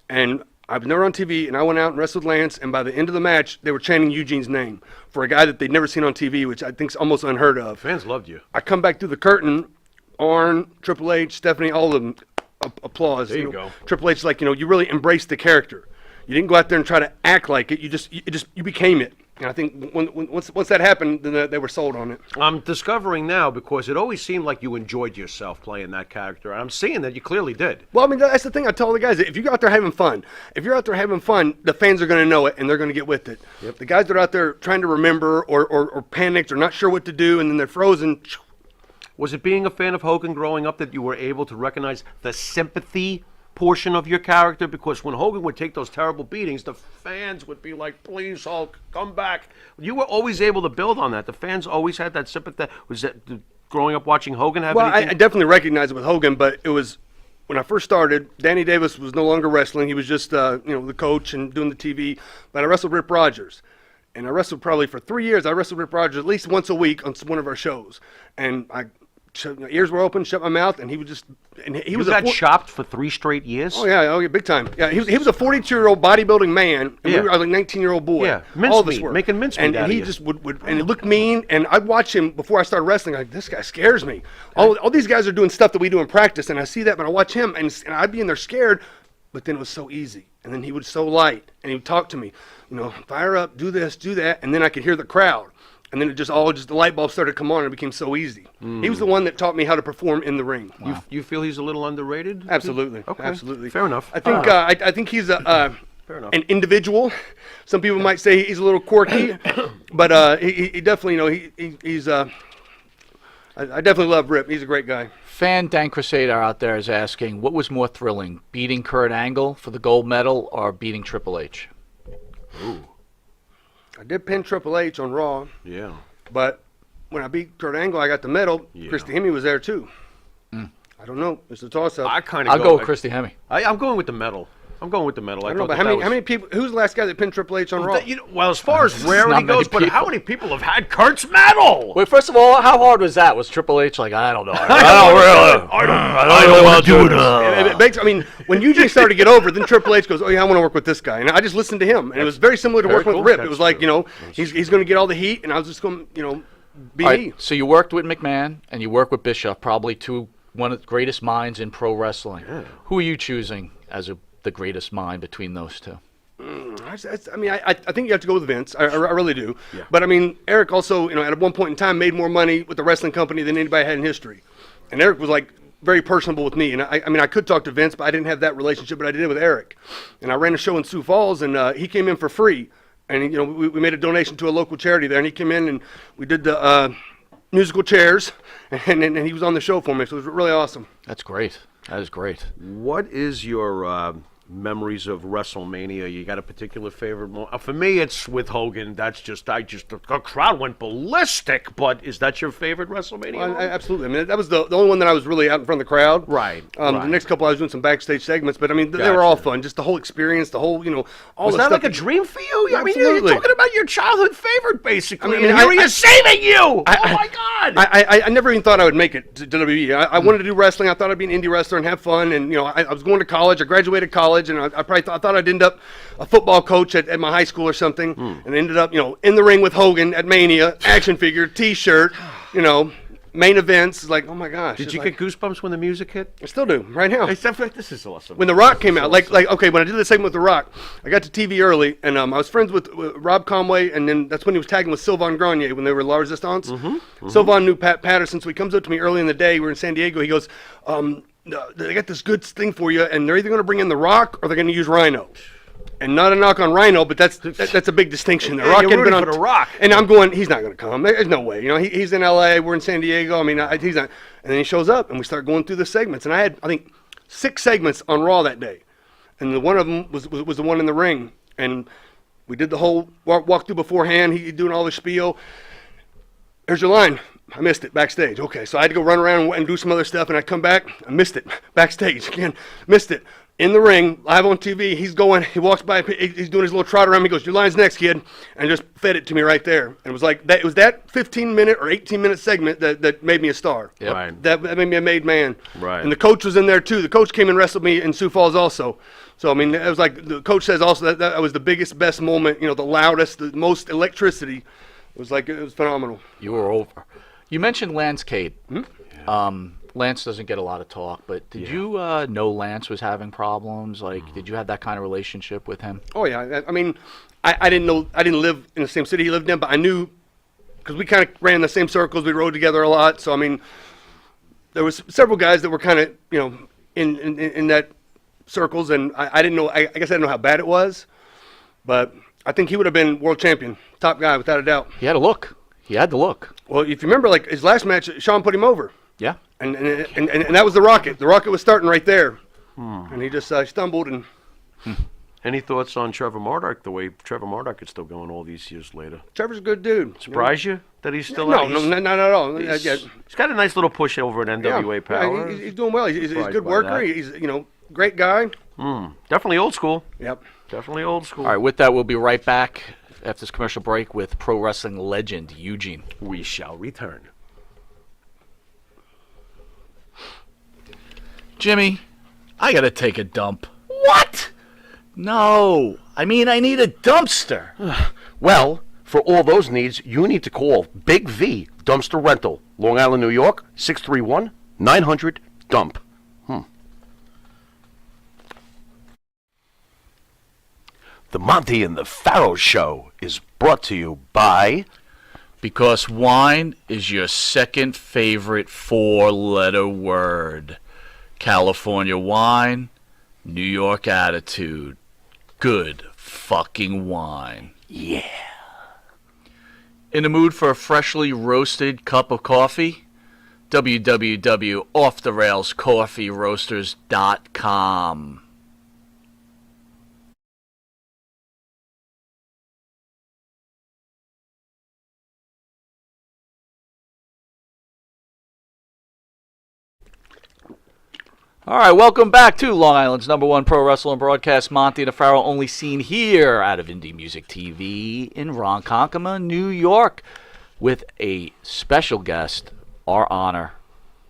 And I was never on TV, and I went out and wrestled Lance, and by the end of the match, they were chanting Eugene's name for a guy that they'd never seen on TV, which I think is almost unheard of. Fans loved you. I come back through the curtain, Arn, Triple H, Stephanie, all of them applause. There you go. Triple H, like, you know, you really embraced the character. You didn't go out there and try to act like it. You became it. And I think once that happened, then they were sold on it. I'm discovering now, because it always seemed like you enjoyed yourself playing that character. And I'm seeing that you clearly did. Well, I mean, that's the thing I tell the guys. If you're out there having fun, the fans are going to know it, and they're going to get with it. Yep. The guys that are out there trying to remember or panicked or not sure what to do, and then they're frozen. Was it being a fan of Hogan growing up that you were able to recognize the sympathy portion of your character? Because when Hogan would take those terrible beatings, the fans would be like, please, Hulk, come back. You were always able to build on that. The fans always had that sympathy. Was that growing up watching Hogan have anything? I definitely recognized it with Hogan, but it was when I first started, Danny Davis was no longer wrestling. He was just the coach and doing the TV. But I wrestled Rip Rogers. And I wrestled probably for 3 years. I wrestled Rip Rogers at least once a week on one of our shows. And my ears were open, shut my mouth, and he would just. And he was chopped for 3 straight years. Oh yeah, big time. Yeah, he was a 42-year-old bodybuilding man, and we were like 19-year-old boy. Yeah, making mincemeat. And he just would, and he looked mean. And I'd watch him before I started wrestling. Like, this guy scares me. All these guys are doing stuff that we do in practice, and I see that, but I watch him, and I'd be in there scared. but then it was so easy. And then he was so light, and he would talk to me, fire up, do this, do that, and then I could hear the crowd. And then the light bulb started to come on, and it became so easy. He was the one that taught me how to perform in the ring. Wow. You feel he's a little underrated? Absolutely. Okay. Absolutely. Fair enough. I think I think he's an individual. Some people might say he's a little quirky, but he definitely, he's. I definitely love Rip. He's a great guy. Fan Dan Crusader out there is asking, what was more thrilling, beating Kurt Angle for the gold medal or beating Triple H? Ooh. I did pin Triple H on Raw. Yeah. But when I beat Kurt Angle, I got the medal. Yeah. Christy Hemme was there too. I don't know. It's a toss-up. I'll go with Christy Hemme. I'm going with the medal. I don't know, but how many people? Who's the last guy that pinned Triple H on Raw? Well, as far as rarity goes, but how many people have had Kurt's medal? Wait, first of all, how hard was that? Was Triple H like, I don't know. I don't want to do it. I mean, when Eugene started to get over, then Triple H goes, "Oh yeah, I want to work with this guy," and I just listened to him, and it was very similar to working with Rip. It was like, he's going to get all the heat, and I was just going, be me. So you worked with McMahon and you worked with Bischoff, probably one of the greatest minds in pro wrestling. Yeah. Who are you choosing as the greatest mind between those two? I think you have to go with Vince. I really do. Yeah. But I mean, Eric also, at one point in time, made more money with the wrestling company than anybody had in history. And Eric was like very personable with me. And I could talk to Vince, but I didn't have that relationship. But I did with Eric. And I ran a show in Sioux Falls, and he came in for free. And we made a donation to a local charity there. And he came in, and we did the musical chairs, and he was on the show for me. So it was really awesome. That's great. That is great. What is your memories of WrestleMania? You got a particular favorite moment? For me, it's with Hogan. The crowd went ballistic. But is that your favorite WrestleMania? Well, absolutely. I mean, that was the only one that I was really out in front of the crowd. Right. The next couple, I was doing some backstage segments, but I mean, they were all fun. Just the whole experience, the whole, all was the that stuff. like a dream for you? Yeah, I mean, you're talking about your childhood favorite, basically. And here he is saving you. Oh my God! I never even thought I would make it to WWE. I wanted to do wrestling. I thought I'd be an indie wrestler and have fun. And I was going to college. I graduated college, and I probably thought I'd end up a football coach at my high school or something, and ended up in the ring with Hogan at Mania, action figure, T-shirt, main events. Like, oh my gosh! Did you get goosebumps when the music hit? I still do right now. This is awesome. When The Rock came out, like okay, when I did the segment with The Rock, I got to TV early, and I was friends with Rob Conway, and then that's when he was tagging with Sylvain Grenier when they were La Resistance. Sylvain knew Pat Patterson, so he comes up to me early in the day. We were in San Diego. He goes, they got this good thing for you, and they're either going to bring in The Rock or they're going to use Rhino. And not a knock on Rhino, but that's a big distinction. The Rock you're rooting for The Rock. And I'm going, he's not going to come. There's no way. He's in L.A., we're in San Diego. I mean, he's not. And then he shows up, and we start going through the segments. And I had, I think, 6 segments on Raw that day. And one of them was the one in the ring. And we did the whole walk through beforehand. He doing all the spiel. Here's your line. I missed it backstage. Okay, so I had to go run around and do some other stuff, and I come back. I missed it backstage again. Missed it. In the ring, live on TV, he's going, he walks by, he's doing his little trot around me, he goes, your line's next, kid, and just fed it to me right there. And it was like, that. It was that 15-minute or 18-minute segment that made me a star. Yep. Right. That made me a made man. Right. And the coach was in there, too. The coach came and wrestled me in Sioux Falls also. So, I mean, it was like, the coach says also that was the biggest, best moment, the loudest, the most electricity. It was phenomenal. You were over. You mentioned Lance Cade. Lance doesn't get a lot of talk, but did you know Lance was having problems? Like, did you have that kind of relationship with him? Oh yeah, I mean, I didn't live in the same city he lived in, but I knew, because we kind of ran the same circles, we rode together a lot. So I mean, there was several guys that were kind of in that circles, and I didn't know. I guess I didn't know how bad it was, but I think he would have been world champion, top guy without a doubt. He had a look. He had the look. Well, if you remember, like his last match, Sean put him over. Yeah. And that was the Rocket. The Rocket was starting right there, and he just stumbled. And any thoughts on Trevor Murdoch? The way Trevor Murdoch is still going all these years later. Trevor's a good dude. Surprise you that he's still No, not at all. He's got a nice little push over at NWA Power. Yeah, he's doing well. He's a good by worker. that. He's great guy. Definitely old school. Yep. Definitely old school. All right, with that, we'll be right back after this commercial break with pro wrestling legend Eugene. We shall return. Jimmy, I gotta take a dump. What? No, I mean I need a dumpster. Well, for all those needs, you need to call Big V Dumpster Rental, Long Island, New York, 631-900-DUMP. The Monty and the Pharaoh Show is brought to you by... Because wine is your second favorite four-letter word. California wine, New York attitude. Good fucking wine. Yeah. In the mood for a freshly roasted cup of coffee? www.offtherailscoffeeroasters.com. All right, welcome back to Long Island's #1 pro wrestling broadcast. Monty and the Pharaoh, only seen here out of Indie Music TV in Ronkonkoma, New York, with a special guest, our honor,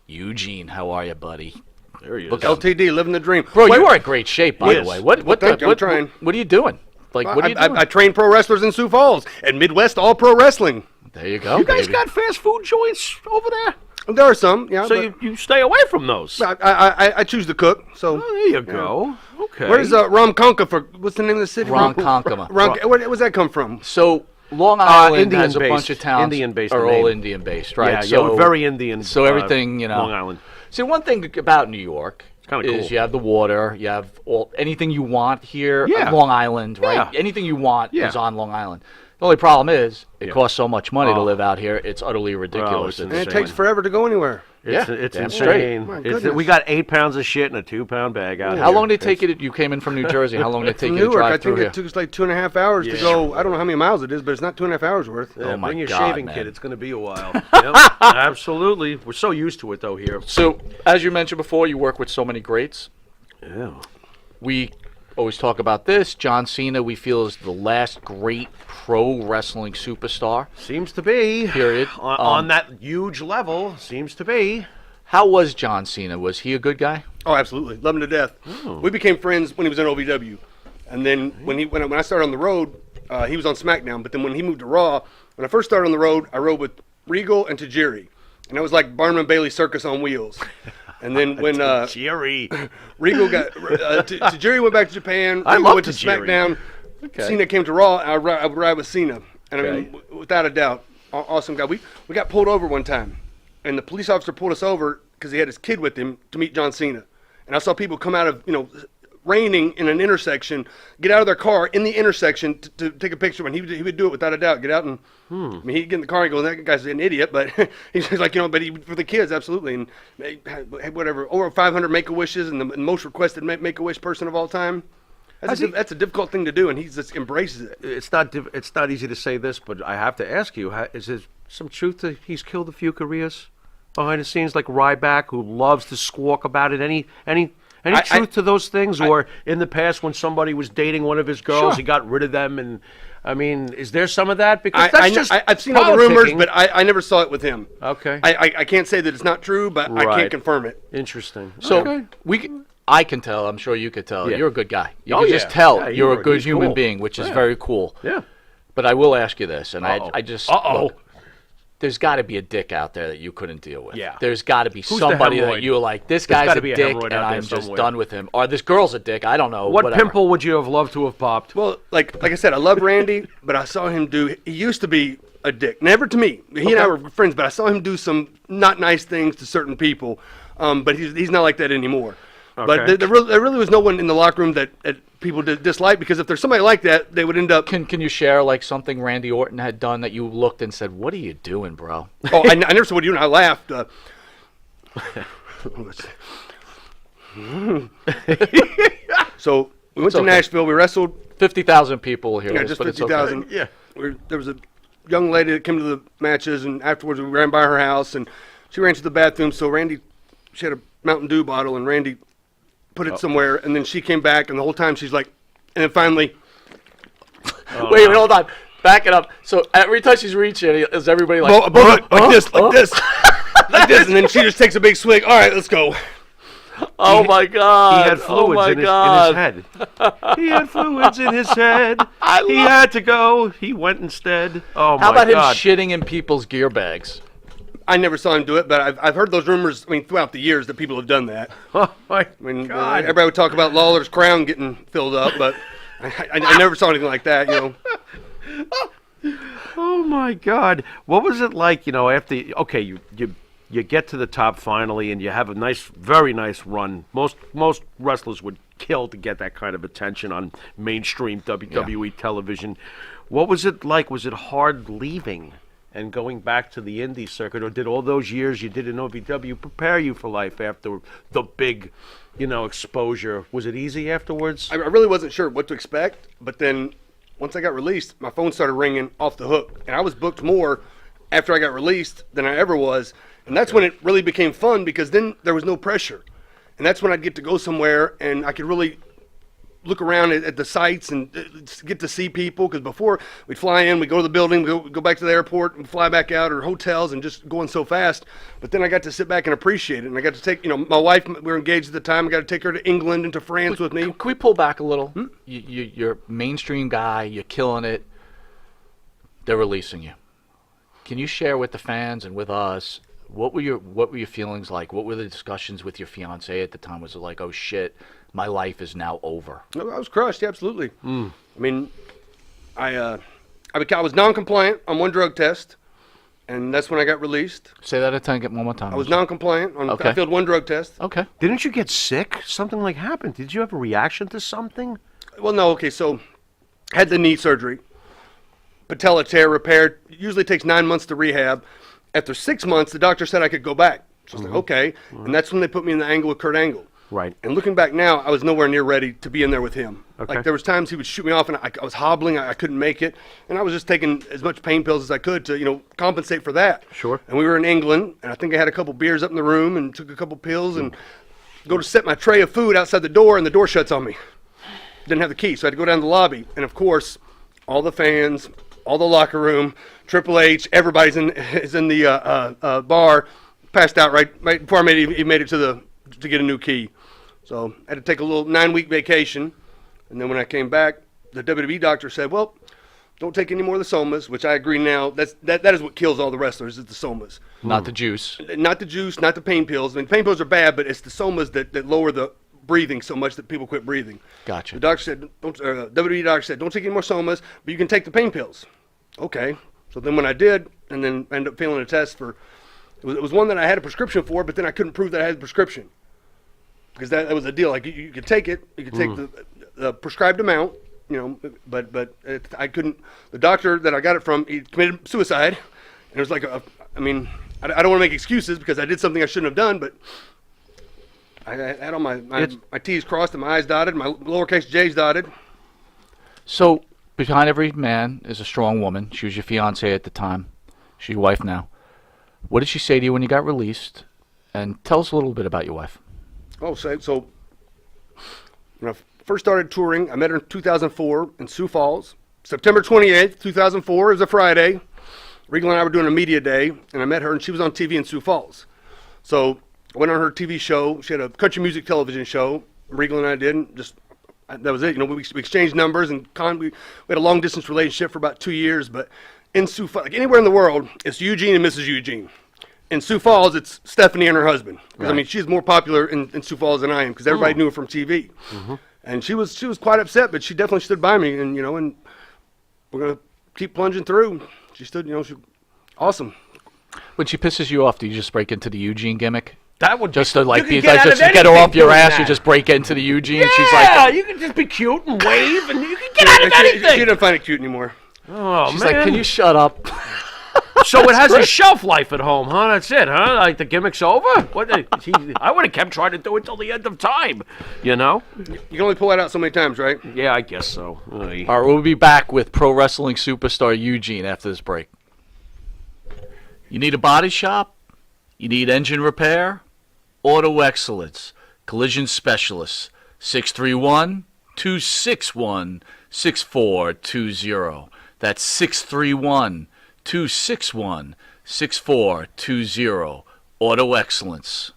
Eugene. How are you, buddy? There he is. LTD, living the dream. Bro, you are in great shape, by the way. I'm trying. What are you doing? Like, what are you doing? I train pro wrestlers in Sioux Falls and Midwest All Pro Wrestling. There you go. You guys baby. got fast food joints over there? There are some, yeah. So you stay away from those. I choose to cook. So there you go. Okay. Where's Ronkonkoma for? What's the name of the city? Ronkonkoma. Where does that come from? So Long Island has a Indian-based. bunch of towns Indian-based are name. all Indian-based, right? Yeah, so very Indian. So everything, Long Island. See, one thing about New York kinda is cool. you have the water, you have anything you want here Yeah. on Long Island, right? Yeah. Anything you want Yeah. is on Long Island. The only problem is it costs so much money to live out here. It's utterly ridiculous. it's And it takes forever to go anywhere. It's damn insane. My It's, goodness. we got 8 pounds of shit in a 2-pound bag out here. How long did it take you? You came in from New Jersey. How long did it take From you to Newark, drive I through think here? it took us like 2.5 hours to go. I don't know how many miles it is, but it's not 2.5 hours worth. Yeah, Oh my bring your God, shaving man. kit. It's going to be a while. Yep, absolutely. We're so used to it, though, here. So, as you mentioned before, you work with so many greats. Yeah. We always talk about this. John Cena, we feel, is the last great pro wrestling superstar. Seems to be. Period. On that huge level, seems to be. How was John Cena? Was he a good guy? Oh, absolutely. Love him to death. We became friends when he was in OVW. And then when I started on the road, he was on SmackDown. But then when he moved to Raw, when I first started on the road, I rode with Regal and Tajiri. And that was like Barnum & Bailey Circus on wheels. And then when Jerry. Regal got Tajiri went back to Japan, I Regal love went to Tajiri. SmackDown, Cena came to Raw, and I would ride with Cena. And I mean, without a doubt, awesome guy. We got pulled over one time, and the police officer pulled us over because he had his kid with him to meet John Cena. And I saw people come out of, raining in an intersection, get out of their car in the intersection to take a picture. And he would do it without a doubt. Get out and, I mean, he'd get in the car and go, that guy's an idiot. But he's like, for the kids, absolutely. And whatever, over 500 Make-A-Wishes and the most requested Make-A-Wish person of all time. That's a difficult thing to do, and he just embraces it. It's not easy to say this, but I have to ask you: is there some truth to he's killed a few careers behind the scenes, like Ryback, who loves to squawk about it? Any truth to those things, or in the past when somebody was dating one of his girls, he got rid of them? And I mean, is there some of that? Because I've seen all the rumors, but I never saw it with him. Okay, I can't say that it's not true, but I can't confirm it. Interesting. So I can tell. I'm sure you could tell. Yeah. You're a good guy. You can just tell you're a good he's human cool. being, which is very cool. Yeah. But I will ask you this, and I just Uh-oh. there's got to be a dick out there that you couldn't deal with. Yeah. There's got to be Who's somebody the that hemorrhoid? you're like, this There's guy's gotta a be a dick, hemorrhoid and out there I'm just somewhere. done with him. Or this girl's a dick. I don't know. What whatever. pimple would you have loved to have popped? Well, like I said, I love Randy, but I saw him he used to be a dick. Never to me. He and I were friends, but I saw him do some not nice things to certain people. But he's not like that anymore. Okay. But there really was no one in the locker room that people dislike, because if there's somebody like that, they would end up. Can you share like something Randy Orton had done that you looked and said, "What are you doing, bro?" Oh, I never said what you and I laughed. So we went to Nashville. We wrestled. 50,000 people here. Yeah, just but it's 50,000. okay. Yeah. There was a young lady that came to the matches, and afterwards we ran by her house, and she ran to the bathroom. So she had a Mountain Dew bottle, and Randy put it somewhere, and then she came back, and the whole time she's like, and then finally. Wait, hold on. Back it up. So every time she's reaching, is everybody like, like this, like this, and then she just takes a big swig. All right, let's go. Oh my God! He had fluids in his head. He had fluids in his head. He had to go. He went instead. Oh my God! How about him shitting in people's gear bags? I never saw him do it, but I've heard those rumors. I mean, throughout the years that people have done that. Oh my I mean, God! everybody would talk about Lawler's crown getting filled up, but I never saw anything like that, you know. Oh my God! What was it like? After you get to the top finally, and you have a very nice run. Most wrestlers would kill to get that kind of attention on mainstream WWE television. What was it like? Was it hard leaving and going back to the indie circuit, or did all those years you did in OVW prepare you for life after the big, exposure? Was it easy afterwards? I really wasn't sure what to expect, but then once I got released, my phone started ringing off the hook, and I was booked more after I got released than I ever was, and that's when it really became fun, because then there was no pressure, and that's when I'd get to go somewhere and I could really look around at the sites and get to see people, because before we'd fly in, we'd go to the building, we'd go back to the airport and fly back out, or hotels, and just going so fast. But then I got to sit back and appreciate it, and I got to take, my wife, we were engaged at the time, I got to take her to England and to France with me. Can we pull back a little? You're a mainstream guy, you're killing it, they're releasing you. Can you share with the fans and with us, what were your feelings like? What were the discussions with your fiance at the time? Was it like, oh shit, my life is now over? No, I was crushed, absolutely. I mean, I was non-compliant on one drug test, and that's when I got released. Say that one more time. I was non-compliant on. Okay. I failed one drug test. Okay. Didn't you get sick? Something like happened. Did you have a reaction to something? Well, no. Okay, so I had the knee surgery, patella tear repaired. It usually takes 9 months to rehab. After 6 months, the doctor said I could go back. So I was like, okay, and that's when they put me in the angle with Kurt Angle. Right. And looking back now, I was nowhere near ready to be in there with him. Okay. Like, there was times he would shoot me off, and I was hobbling. I couldn't make it. And I was just taking as much pain pills as I could to, compensate for that. Sure. And we were in England, and I think I had a couple beers up in the room and took a couple pills and go to set my tray of food outside the door, and the door shuts on me. Didn't have the key, so I had to go down to the lobby. And, of course, all the fans, all the locker room, Triple H, everybody's is in the bar, passed out right before I made it to get a new key. So I had to take a little 9-week vacation, and then when I came back, the WWE doctor said, well, don't take any more of the somas, which I agree now. That is what kills all the wrestlers, is the somas. Not the juice. Not the juice, not the pain pills. I mean, pain pills are bad, but it's the somas that lower the breathing so much that people quit breathing. Gotcha. The doctor said, WWE doctor said, don't take any more somas, but you can take the pain pills. Okay. So then when I did, and then I ended up failing a test for, it was one that I had a prescription for, but then I couldn't prove that I had the prescription. Because that was the deal. Like, you could take it, you could take the prescribed amount, but I couldn't. The doctor that I got it from, he committed suicide, and it was like I don't want to make excuses because I did something I shouldn't have done, but I had all my T's crossed and my I's dotted, my lowercase J's dotted. So behind every man is a strong woman. She was your fiance at the time. She's your wife now. What did she say to you when you got released? And tell us a little bit about your wife. Oh, so when I first started touring, I met her in 2004 in Sioux Falls. September 28th, 2004, it was a Friday. Regal and I were doing a media day, and I met her, and she was on TV in Sioux Falls. So I went on her TV show. She had a country music television show. Regal and I did, and that was it. We exchanged numbers, and we had a long-distance relationship for about 2 years. But in Sioux Falls, like anywhere in the world, it's Eugene and Mrs. Eugene. In Sioux Falls, it's Stephanie and her husband. Because I mean, she's more popular in Sioux Falls than I am, because everybody knew her from TV. And she was quite upset, but she definitely stood by me, and and we're gonna keep plunging through. She stood, she awesome. When she pisses you off, do you just break into the Eugene gimmick? That would just to you get her off your ass. You just break into the Eugene. Yeah, she's like, you can just be cute and wave, and you can get out of anything. She didn't find it cute anymore. Oh, she's man. like, can you shut up? So it has a shelf life at home, huh? That's it, huh? Like the gimmick's over? I would have kept trying to do it till the end of time, You can only pull that out so many times, right? Yeah, I guess so. All right, we'll be back with pro wrestling superstar Eugene after this break. You need a body shop? You need engine repair? Auto Excellence, Collision Specialists, 631-261-6420. That's 631-261-6420. Auto Excellence.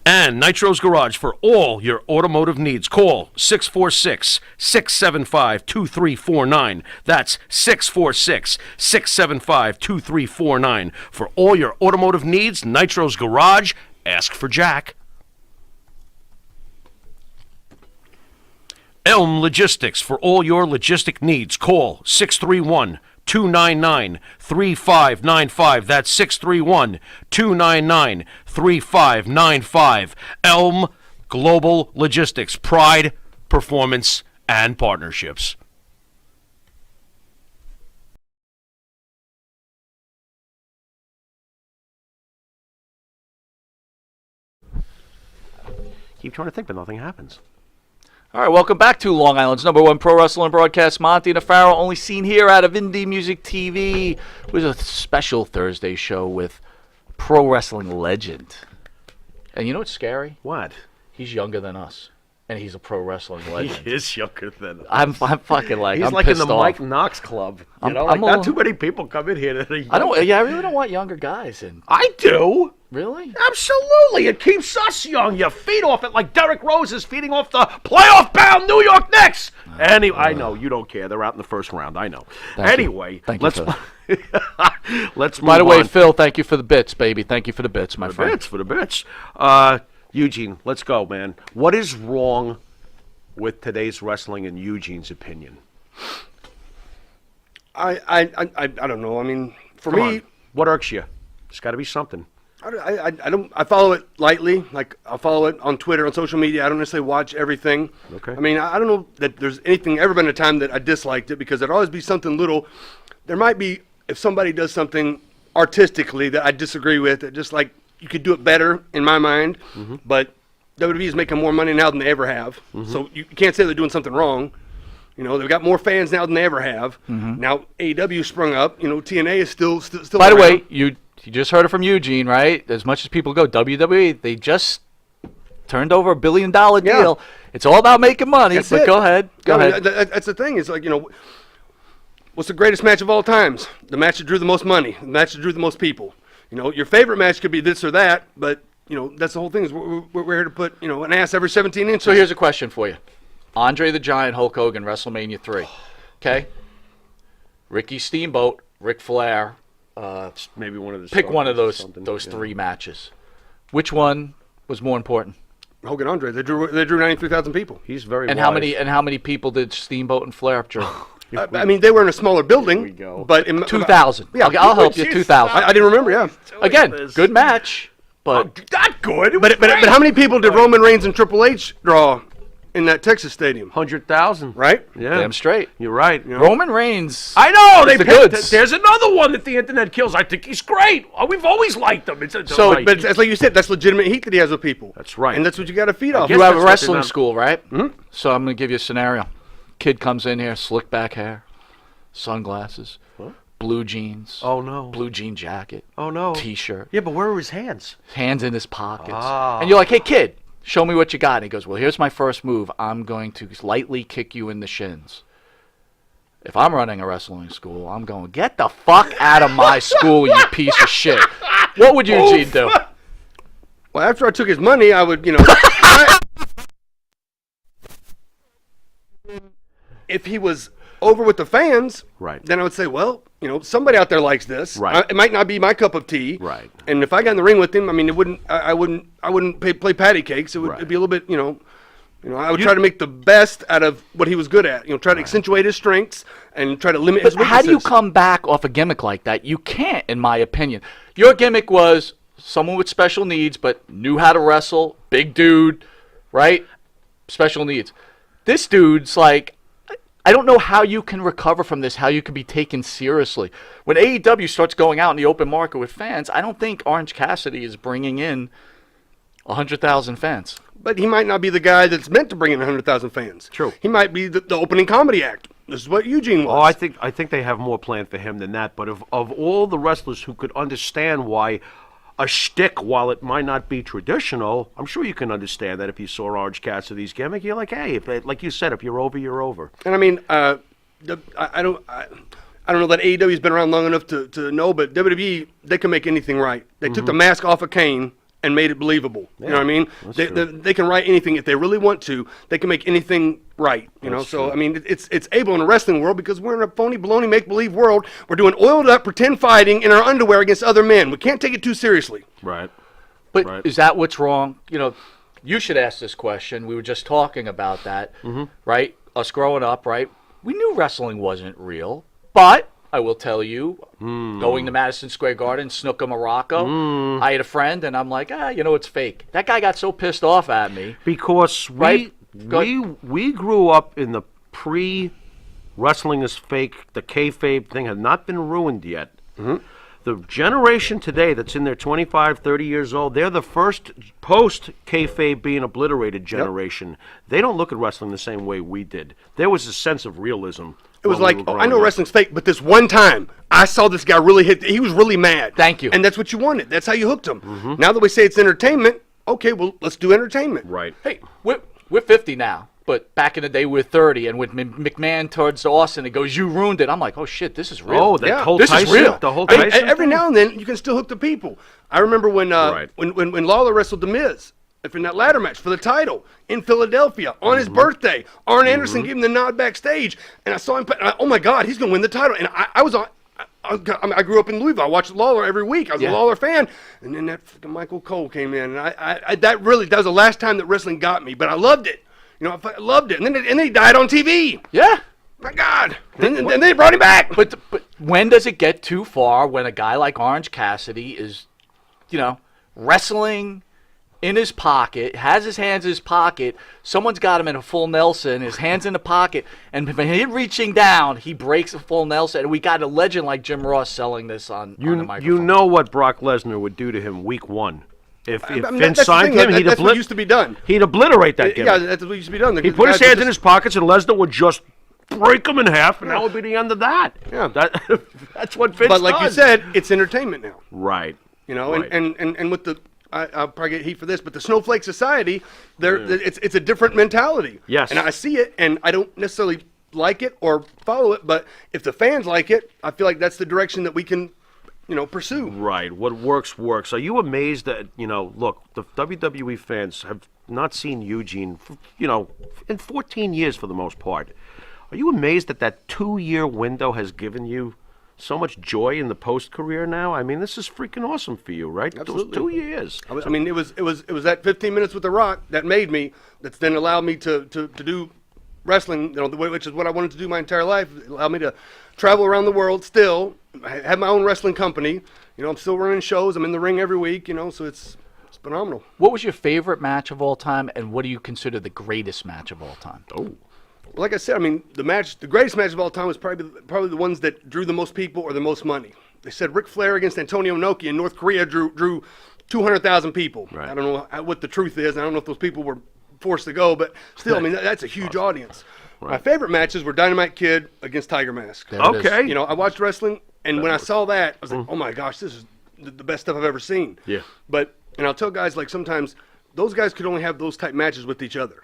And Nitro's Garage for all your automotive needs. Call 646-675-2349. That's 646-675-2349. For all your automotive needs, Nitro's Garage. Ask for Jack. Elm Logistics for all your logistic needs. Call 631-299-3595. That's 631-299-3595. Elm Global Logistics. Pride, performance, and partnerships. Keep trying to think, but nothing happens. All right, welcome back to Long Island's #1 pro wrestling broadcast. Monty and Farrell, only seen here out of Indie Music TV. It was a special Thursday show with pro wrestling legend. And you know what's scary? What? He's younger than us, and he's a pro wrestling legend. He is younger than us. I'm fucking like, He's I'm like in pissed the off. Mike Knox Club. I'm Not too many people come in here that are young. I really don't want younger guys in. I do. Really? Absolutely. It keeps us young. You feed off it like Derrick Rose is feeding off the playoff-bound New York Knicks. I know. You don't care. They're out in the first round. I know. Thank you let's for that. let's move By the way, on. Phil, thank you for the bits, baby. Thank you for the bits, my friend. For the bits. Eugene, let's go, man. What is wrong with today's wrestling in Eugene's opinion? I don't know. I mean, for Come me, on. What irks you? There's got to be something. I follow it lightly. Like, I'll follow it on Twitter, on social media. I don't necessarily watch everything. Okay. I mean, I don't know that there's ever been a time that I disliked it, because there'd always be something little. There might be, if somebody does something artistically that I disagree with, that just like you could do it better in my mind. Mm-hmm. But WWE is making more money now than they ever have. Mm-hmm. So you can't say they're doing something wrong. You know, they've got more fans now than they ever have. Mm-hmm. Now AEW sprung up. You know, TNA is still By the around. way, you just heard it from Eugene, right? As much as people go, WWE, they just turned over $1 billion deal. It's all about making money. That's but it. go ahead. Go ahead. That's the thing. It's like, you know, what's the greatest match of all times? The match that drew the most money. The match that drew the most people. You know, your favorite match could be this or that, but, you know, that's the whole thing. Is we're here to put, you know, an ass every 17 inches. So here's a question for you. Andre the Giant, Hulk Hogan, WrestleMania 3. Okay? Ricky Steamboat, Ric Flair. Maybe one of the Pick one of those something, three matches. Which one was more important? Hogan Andre. They drew 93,000 people. He's very And wise. how many people did Steamboat and Flair draw? I mean, they were in a smaller building. we go. But 2,000. Yeah, I'll help you. 2,000. I didn't remember. Yeah. Again, good match, but Not good. But how many people did Roman Reigns and Triple H draw in that Texas stadium? 100,000. Right? Yeah. damn straight. You're right. Roman Reigns. I know. They the picked goods. There's another one that the internet kills. I think he's great. We've always liked him. So, right. But it's like you said, that's legitimate heat that he has with people. That's right. And that's what you got to feed off. guess You have a that's what wrestling they're not- school, right? Mm-hmm. So I'm going to give you a scenario. Kid comes in here, slick back hair, sunglasses, blue jeans. Oh, no. Blue jean jacket. Oh, no. T-shirt. Yeah, but where are his hands? Hands in his pockets. Ah. And you're like, hey, kid, show me what you got. And he goes, well, here's my first move. I'm going to lightly kick you in the shins. If I'm running a wrestling school, I'm going, get the fuck out of my school, you piece of shit. What would Eugene do? Well, after I took his money, I would, you know. If he was over with the fans, Right. then I would say, well, you know, somebody out there likes this. Right. It might not be my cup of tea. Right. And if I got in the ring with him, I mean, it wouldn't. I wouldn't play patty cakes. It would Right. it'd be a little bit, you know. I would try to make the best out of what he was good at. You know, try to accentuate his strengths and try to limit his But weaknesses. how do you come back off a gimmick like that? You can't, in my opinion. Your gimmick was someone with special needs, but knew how to wrestle, big dude, right? Special needs. This dude's like, I don't know how you can recover from this, how you can be taken seriously. When AEW starts going out in the open market with fans, I don't think Orange Cassidy is bringing in 100,000 fans. But he might not be the guy that's meant to bring in 100,000 fans. True. He might be the opening comedy act. This is what Eugene was. Oh, I think they have more planned for him than that. But of all the wrestlers who could understand why a shtick, while it might not be traditional, I'm sure you can understand that if you saw Orange Cassidy's gimmick, you're like, hey, like you said, if you're over, you're over. And I mean, I don't know that AEW's been around long enough to know, but WWE, they can make anything right. They took the mask off of Kane and made it believable. You know what I mean? They can write anything if they really want to. They can make anything right. You know, so I mean, it's able in the wrestling world because we're in a phony, baloney, make-believe world. We're doing oiled up, pretend fighting in our underwear against other men. We can't take it too seriously. Right. But is that what's wrong? You know, you should ask this question. We were just talking about that, right? Us growing up, right? We knew wrestling wasn't real, but I will tell you, going to Madison Square Garden, Snooker Morocco, I had a friend, and I'm like, it's fake. That guy got so pissed off at me. Because we grew up in the pre-wrestling is fake, the kayfabe thing had not been ruined yet. The generation today that's in their 25, 30 years old, they're the first post-kayfabe being obliterated generation. They don't look at wrestling the same way we did. There was a sense of realism. It was like, I know wrestling's fake, but this one time, I saw this guy really hit. He was really mad. Thank you. And that's what you wanted. That's how you hooked him. Now that we say it's entertainment, okay, well, let's do entertainment. Right. Hey, we're 50 now. But back in the day, we were 30, and with McMahon towards Austin, it goes, "You ruined it." I'm like, "Oh shit, this is real." Oh, this Tyson, is real. The whole Tyson every now and then, you can still hook the people. I remember when Lawler wrestled The Miz in that ladder match for the title in Philadelphia on his birthday. Arn Anderson gave him the nod backstage, and I saw him. Oh my God, he's gonna win the title! And I was on. I grew up in Louisville. I watched Lawler every week. I was a Lawler fan, and then that fucking Michael Cole came in, and that was the last time that wrestling got me. But I loved it. I loved it. And then he died on TV. Yeah. My God. And they brought him back. But when does it get too far when a guy like Orange Cassidy is, wrestling in his pocket, has his hands in his pocket, someone's got him in a full Nelson, his hands in the pocket, and when he's reaching down, he breaks a full Nelson, and we got a legend like Jim Ross selling this on the microphone. You know what Brock Lesnar would do to him week one. If Vince that's signed him, that's what used to be done. He'd obliterate that gimmick. Yeah, that's what used to be done. He'd put his hands in his pockets, and Lesnar would just break him in half, and that would be the end of that. Yeah, that's what Vince But like does. you said, it's entertainment now. Right. Right. And with the I'll probably get heat for this, but the Snowflake Society, it's a different mentality. Yes. And I see it, and I don't necessarily like it or follow it, but if the fans like it, I feel like that's the direction that we can pursue. Right. What works. Are you amazed that, look, the WWE fans have not seen Eugene, in 14 years for the most part. Are you amazed that 2-year window has given you so much joy in the post-career now? I mean, this is freaking awesome for you, right? Absolutely. Those 2 years. I mean, it was that 15 minutes with The Rock that made me, that's then allowed me to do wrestling, which is what I wanted to do my entire life. It allowed me to travel around the world still. I have my own wrestling company. I'm still running shows. I'm in the ring every week, so it's phenomenal. What was your favorite match of all time, and what do you consider the greatest match of all time? Oh. Like I said, I mean, the greatest match of all time was probably the ones that drew the most people or the most money. They said Ric Flair against Antonio Inoki in North Korea drew 200,000 people. Right. I don't know what the truth is. I don't know if those people were forced to go, but still, I mean, that's a huge audience. Right. My favorite matches were Dynamite Kid against Tiger Mask. Okay. I watched wrestling, and when I saw that, I was like, oh my gosh, this is the best stuff I've ever seen. Yeah. And I'll tell guys, like, sometimes those guys could only have those type matches with each other.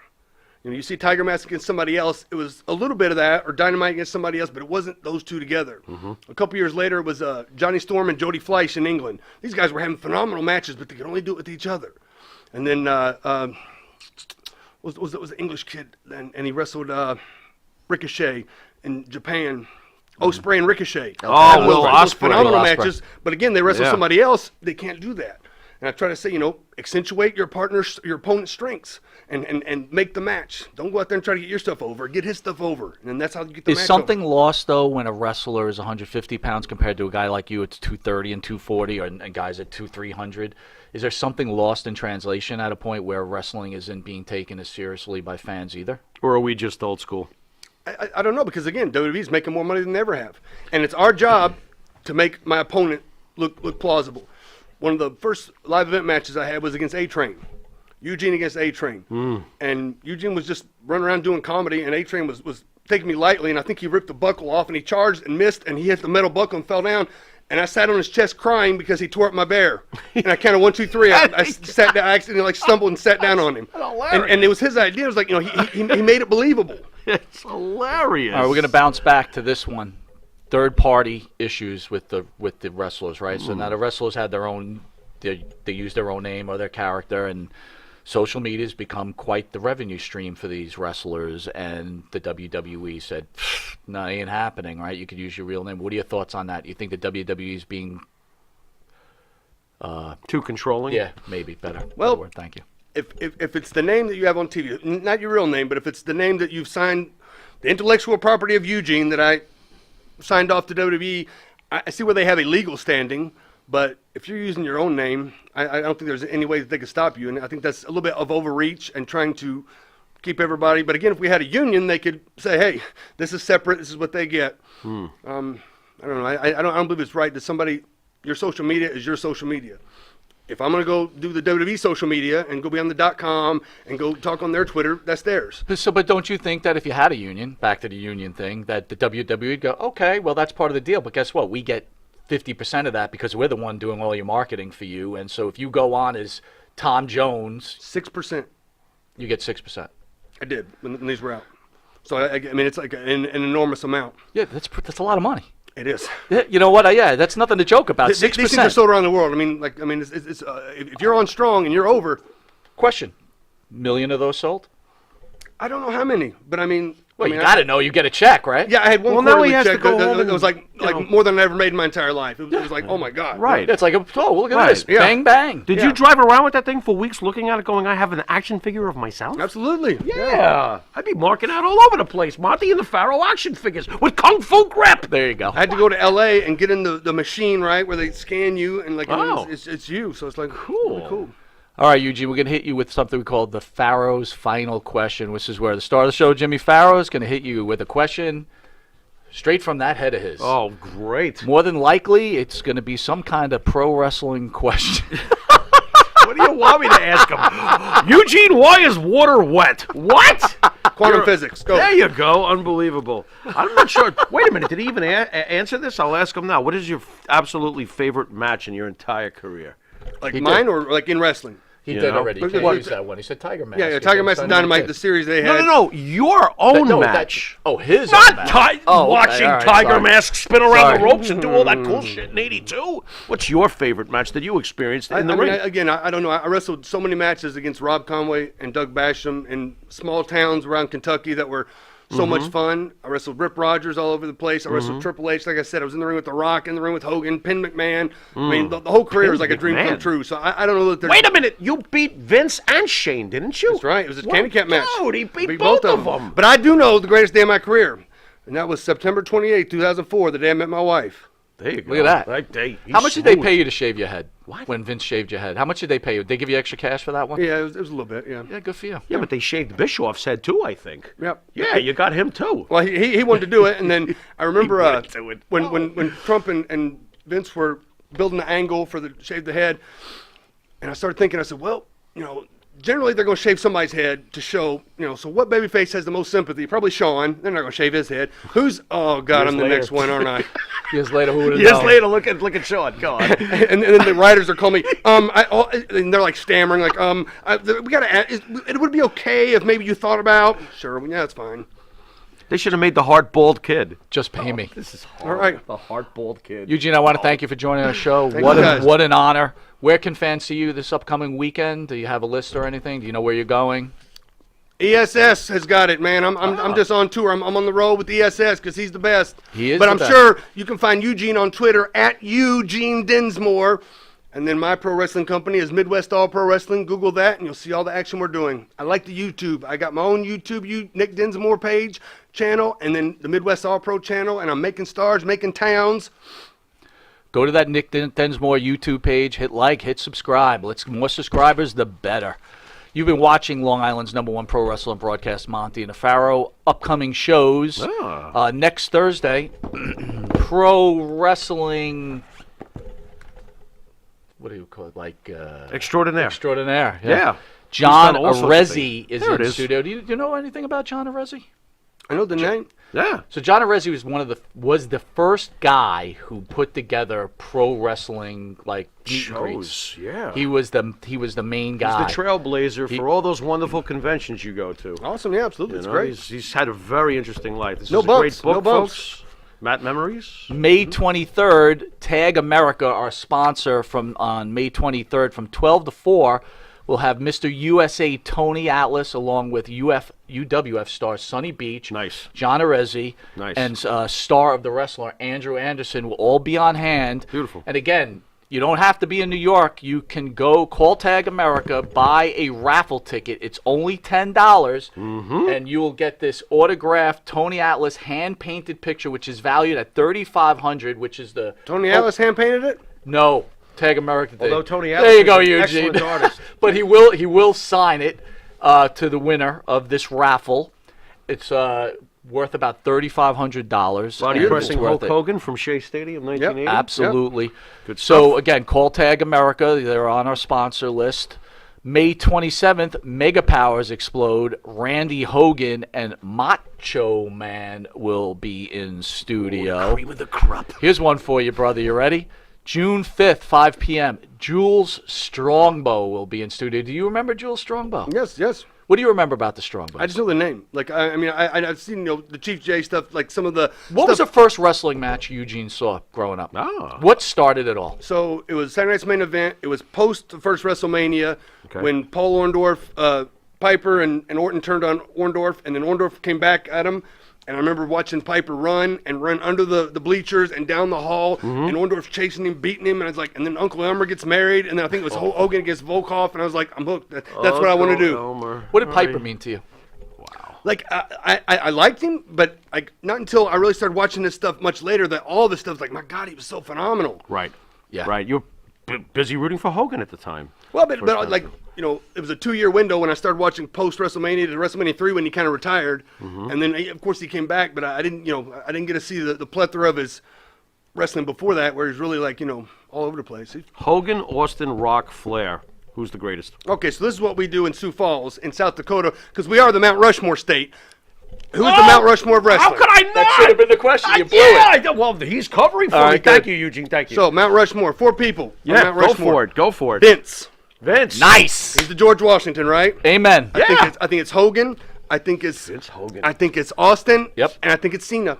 You see Tiger Mask against somebody else, it was a little bit of that, or Dynamite against somebody else, but it wasn't those two together. A couple years later, it was Johnny Storm and Jody Fleisch in England. These guys were having phenomenal matches, but they could only do it with each other. And then was the English kid, and he wrestled Ricochet in Japan. Ospreay and Ricochet. Will Ospreay. Phenomenal matches, but again, they wrestle somebody else. They can't do that. And I try to say, accentuate your opponent's strengths and make the match. Don't go out there and try to get your stuff over. Get his stuff over. And that's how you get the match over. Is something lost, though, when a wrestler is 150 pounds compared to a guy like you, it's 230 and 240, and guys at 300? Is there something lost in translation at a point where wrestling isn't being taken as seriously by fans either? Or are we just old school? I don't know, because, again, WWE's making more money than they ever have. And it's our job to make my opponent look plausible. One of the first live event matches I had was against A-Train. Eugene against A-Train. And Eugene was just running around doing comedy, and A-Train was taking me lightly, and I think he ripped the buckle off, and he charged and missed, and he hit the metal buckle and fell down. And I sat on his chest crying because he tore up my bear. And I counted 1, 2, 3. I sat down. I accidentally stumbled and sat down on him. And it was his idea. It was like, he made it believable. It's hilarious. All right, we're going to bounce back to this one. Third-party issues with the wrestlers, right? So now the wrestlers had their own, they use their own name or their character, and social media has become quite the revenue stream for these wrestlers. And the WWE said, "No, it ain't happening, right? You could use your real name." What are your thoughts on that? You think the WWE is being too controlling? Yeah, maybe better. Well, word. Thank you. if it's the name that you have on TV, not your real name, but if it's the name that you've signed, the intellectual property of Eugene that I signed off to WWE, I see where they have a legal standing. But if you're using your own name, I don't think there's any way that they could stop you. And I think that's a little bit of overreach and trying to keep everybody. But again, if we had a union, they could say, hey, this is separate. This is what they get. I don't know. I don't believe it's right that somebody, your social media is your social media. If I'm going to go do the WWE social media and go be on the .com and go talk on their Twitter, that's theirs. So, but don't you think that if you had a union, back to the union thing, that the WWE would go, okay, well, that's part of the deal. But guess what? We get 50% of that because we're the one doing all your marketing for you. And so if you go on as Tom Jones, 6%. You get 6%. I did when these were out. So I mean, it's like an enormous amount. Yeah, that's a lot of money. It is. You know what? Yeah, that's nothing to joke about. 6%. These things are sold around the world. I mean, it's if you're on Strong and you're over. Question: million of those sold? I don't know how many, but I mean. Well, you got to know. You get a check, right? Yeah, I had one. Well, now he has to go home. It was like more than I ever made in my entire life. It was like, oh my god. Right. Yeah, it's like, oh, look at this, Yeah. bang bang. Did you drive around with that thing for weeks looking at it going, I have an action figure of myself? Absolutely. Yeah. I'd be marking out all over the place. Monty and the Pharaoh action figures with Kung Fu grip. There you go. I had to go to L.A. and get in the machine, right, where they scan you and like Oh. it's you. So it's like Cool. really cool. All right, Eugene, we're going to hit you with something we call the Pharaoh's Final Question, which is where the star of the show, Jimmy Pharaoh, is going to hit you with a question straight from that head of his. Oh, great. More than likely, it's going to be some kind of pro wrestling question. What do you want me to ask him? Eugene, why is water wet? What? Quantum physics. Go. There you go. Unbelievable. I'm not sure. Wait a minute. Did he even answer this? I'll ask him now. What is your absolutely favorite match in your entire career? Like mine or like in wrestling? He You did know? already. Look He at what- used that one. He said Tiger Mask. Yeah, Tiger Mask and Dynamite, the series they had. No. Your own No, match. his Not own match. watching all right, Tiger sorry. Mask spin around the Sorry. ropes and do all that cool shit in '82. What's your favorite match that you experienced in the ring? I don't know. I wrestled so many matches against Rob Conway and Doug Basham in small towns around Kentucky that were so much fun. I wrestled Rip Rogers all over the place. I wrestled Triple H. Like I said, I was in the ring with The Rock, in the ring with Hogan, Penn McMahon. I mean, the whole career was like a dream come McMahon. true. So I don't know that there's... Wait a minute. You beat Vince and Shane, didn't you? That's right. It was a Well, handicap match. Dude, he beat Beat both of them. But I do know the greatest day of my career. And that was September 28, 2004, the day I met my wife. There you go. Look at that. Right day. How much did they pay you to shave your head? When Vince shaved your head? How much did they pay you? Did they give you extra cash for that one? Yeah, it was a little bit, yeah. Yeah, good for you. Yeah, but they shaved Bischoff's head too, I think. Yep. Yeah, you got him too. Well, he wanted to do it, and then I remember wanted to do it. when Trump and Vince were building the angle for the shave the head, and I started thinking, I said, well, generally they're going to shave somebody's head to show, so what babyface has the most sympathy? Probably Shawn. They're not going to shave his head. Who's? Oh God, Years I'm the later. next one, aren't I? Years later, who would have Years known? later, look at Sean. Go on. and then the writers are calling me. And they're like stammering, like, we got to. It would be okay if maybe you thought about. Sure, yeah, it's fine. They should have made the hard bald kid. Just pay me. This is All right. The hard bald kid. Eugene, I want to thank you for joining our show. Thank you, guys. What an honor. Where can fans see you this upcoming weekend? Do you have a list or anything? Do you know where you're going? ESS has got it, man. I'm just on tour. I'm on the road with ESS because he's the best. He is But the I'm best. sure you can find Eugene on Twitter at Eugene Dinsmore. And then my pro wrestling company is Midwest All Pro Wrestling. Google that and you'll see all the action we're doing. I like the YouTube. I got my own YouTube, Nick Dinsmore page, channel, and then the Midwest All Pro channel. And I'm making stars, making towns. Go to that Nick Densmore YouTube page. Hit like, hit subscribe. More subscribers, the better. You've been watching Long Island's #1 pro wrestling broadcast, Monty and the Pharaoh. Upcoming shows next Thursday. Pro wrestling. What do you call it? Like Extraordinaire. Extraordinaire. Yeah. John He's done all sorts of Arezzi things. is There in it the is. studio. Do you know anything about John Arezzi? I know the name. Yeah. So John Arezzi was the first guy who put together pro wrestling like meet and greets. Shows, yeah. He was the main guy. He's the trailblazer for all those wonderful conventions you go to. Awesome, yeah, absolutely. You It's know, great. He's had a very interesting life. This No is bumps, a great book, no bumps. folks. Matt Memories. May 23rd, Tag America, our sponsor, on May 23rd from 12 to 4, we'll have Mr. USA Tony Atlas along with UWF star Sonny Beach, Nice. John Arezzi, Nice. and star of the wrestler Andrew Anderson will all be on hand. Beautiful. And again, You don't have to be in New York. You can go call Tag America, buy a raffle ticket. It's only $10, and you will get this autographed Tony Atlas hand-painted picture, which is valued at $3,500, which is the... Tony Atlas hand-painted it? No, Tag America did. Although Tony Atlas there you go, is an Eugene. excellent artist. But he will sign it to the winner of this raffle. It's worth about $3,500. Body and pressing it's worth Hulk it. Hogan from Shea Stadium, 1980. Absolutely. Yep. Good So, stuff. again, call Tag America. They're on our sponsor list. May 27th, Mega Powers explode. Randy Hogan and Macho Man will be in studio. Cream of the crop. Here's one for you, brother. You ready? June 5th, 5 p.m., Jules Strongbow will be in studio. Do you remember Jules Strongbow? Yes. What do you remember about the Strongbow? I just know the name. Like, I've seen, the Chief J stuff, like some of the What was the first wrestling match Eugene saw growing up? What started it all? So it was Saturday Night's Main Event. It was post the first Wrestlemania when Paul Orndorff, Piper, and Orton turned on Orndorff, and then Orndorff came back at him. And I remember watching Piper run under the bleachers and down the hall, and Orndorff chasing him, beating him, and I was like, and then Uncle Elmer gets married, and then I think it was Hogan against Volkov, and I was like, I'm hooked. That's what I want to do. Elmer. What did Piper mean to you? Like, I liked him, but like not until I really started watching this stuff much later that all this stuff, like, my God, he was so phenomenal. Right. Yeah. Right. You were busy rooting for Hogan at the time. Well, but like, it was a 2-year window when I started watching post WrestleMania to WrestleMania 3 when he kind of retired, and then of course he came back, but I didn't get to see the plethora of his wrestling before that, where he's really like all over the place. Hogan, Austin, Rock, Flair. Who's the greatest? Okay, so this is what we do in Sioux Falls in South Dakota because we are the Mount Rushmore state. Who's the Mount Rushmore of wrestling? How could I not? That should have been the question. You blew it. Well, he's covering for All me. right, Thank good. you, Eugene. Thank you. So Mount Rushmore, 4 people. on yeah, Mount go Rushmore. for it. Go for it. Vince. Nice. He's the George Washington, right? Amen. I think it's Hogan. I think it's Vince Hogan. I think it's Austin. Yep. And I think it's Cena.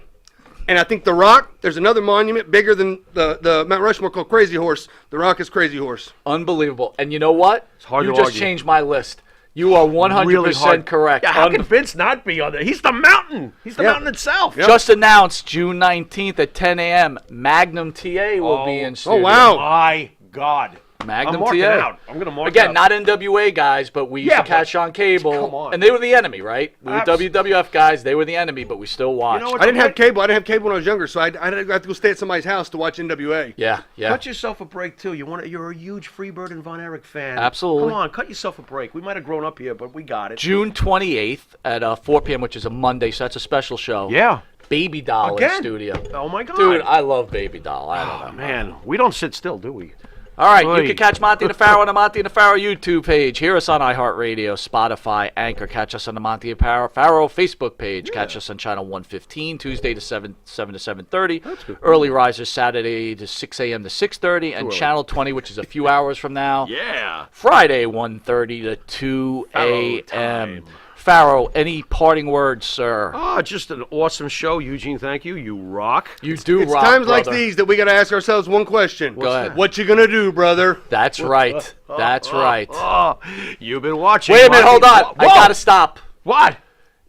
And I think The Rock. There's another monument bigger than the Mount Rushmore called Crazy Horse. The Rock is Crazy Horse. Unbelievable. And you know what? hard you to just argue. changed my list. You are 100% Really hard. correct. Yeah, how can Vince not be on there? He's the mountain. He's the mountain itself. Just announced June 19th at 10 a.m. Magnum TA will be in studio. Oh, wow. My God. Magnum I'm marking TA. out. I'm going to mark Again, out. not NWA guys, but we used to catch on cable. Come on. And they were the enemy, right? We were WWF guys. They were the enemy, but we still watched. You know what? I didn't have cable. I didn't have cable when I was younger, so I had to go stay at somebody's house to watch NWA. Yeah. Cut yourself a break, too. You're a huge Freebird and Von Erich fan. Absolutely. Come on, cut yourself a break. We might have grown up here, but we got it. June 28th at 4 p.m., which is a Monday, so that's a special show. Yeah. Baby Doll Again? in studio. Oh, my God. Dude, I love Baby Doll. I don't know. Man, we don't sit still, do we? All right, Oy. you can catch Monty and the Pharaoh on the Monty and the Pharaoh YouTube page. Hear us on iHeartRadio, Spotify, Anchor. Catch us on the Monty and Pharaoh Facebook page. Catch us on channel 115, Tuesday to 7 to 7:30. Early risers Saturday to 6 a.m. to 6:30, and channel 20, which is a few hours from now. Yeah. Friday 1:30 to 2 a.m. time. Pharaoh, any parting words, sir? Oh, just an awesome show, Eugene. Thank you. You rock. You do It's rock, times like brother. these that we got to ask ourselves one question. Go ahead. What you gonna do, brother? That's right. That's right. Oh, you've been watching. Wait a minute, hold on. Whoa. I gotta stop. What?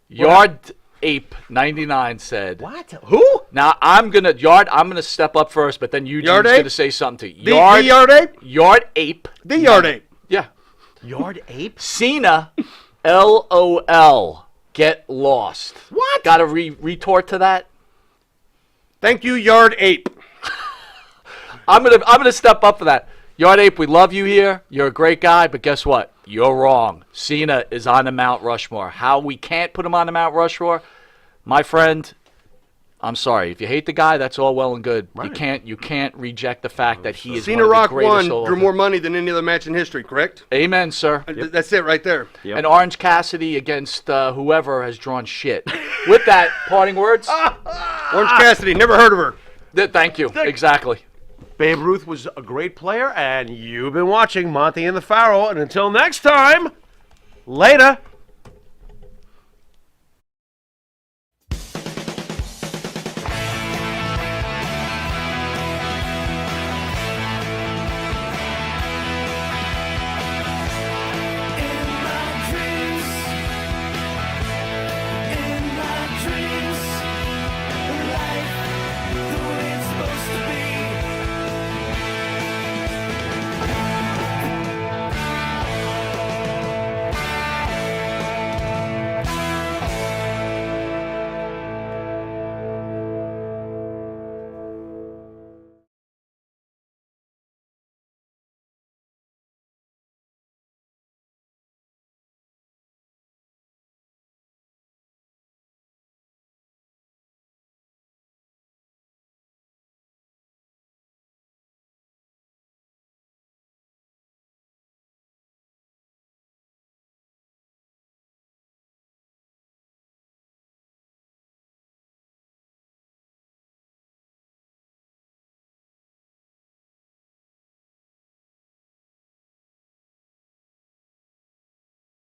Yard Ape 99 said. What? Who? Now I'm gonna step up first, but then Eugene's Yard Ape? gonna say something to you. The Yard Ape? Yard Ape. The Yard Ape. Yeah. Yard Ape? Cena, LOL. Get lost. What? Got to retort to that? Thank you, Yard Ape. I'm gonna step up for that. Yard Ape, we love you here. You're a great guy, but guess what? You're wrong. Cena is on the Mount Rushmore. How we can't put him on the Mount Rushmore, my friend, I'm sorry. If you hate the guy, that's all well and good. Right. You can't reject the fact that he is Cena one of the Rock greatest won, all drew of more them. money than any other match in history, correct? Amen, sir. That's it right there. Yep. And Orange Cassidy against whoever has drawn shit. With that, parting words? Orange Cassidy, never heard of her. Thank you. Exactly. Babe Ruth was a great player, and you've been watching Monty and the Pharaoh. And until next time, later.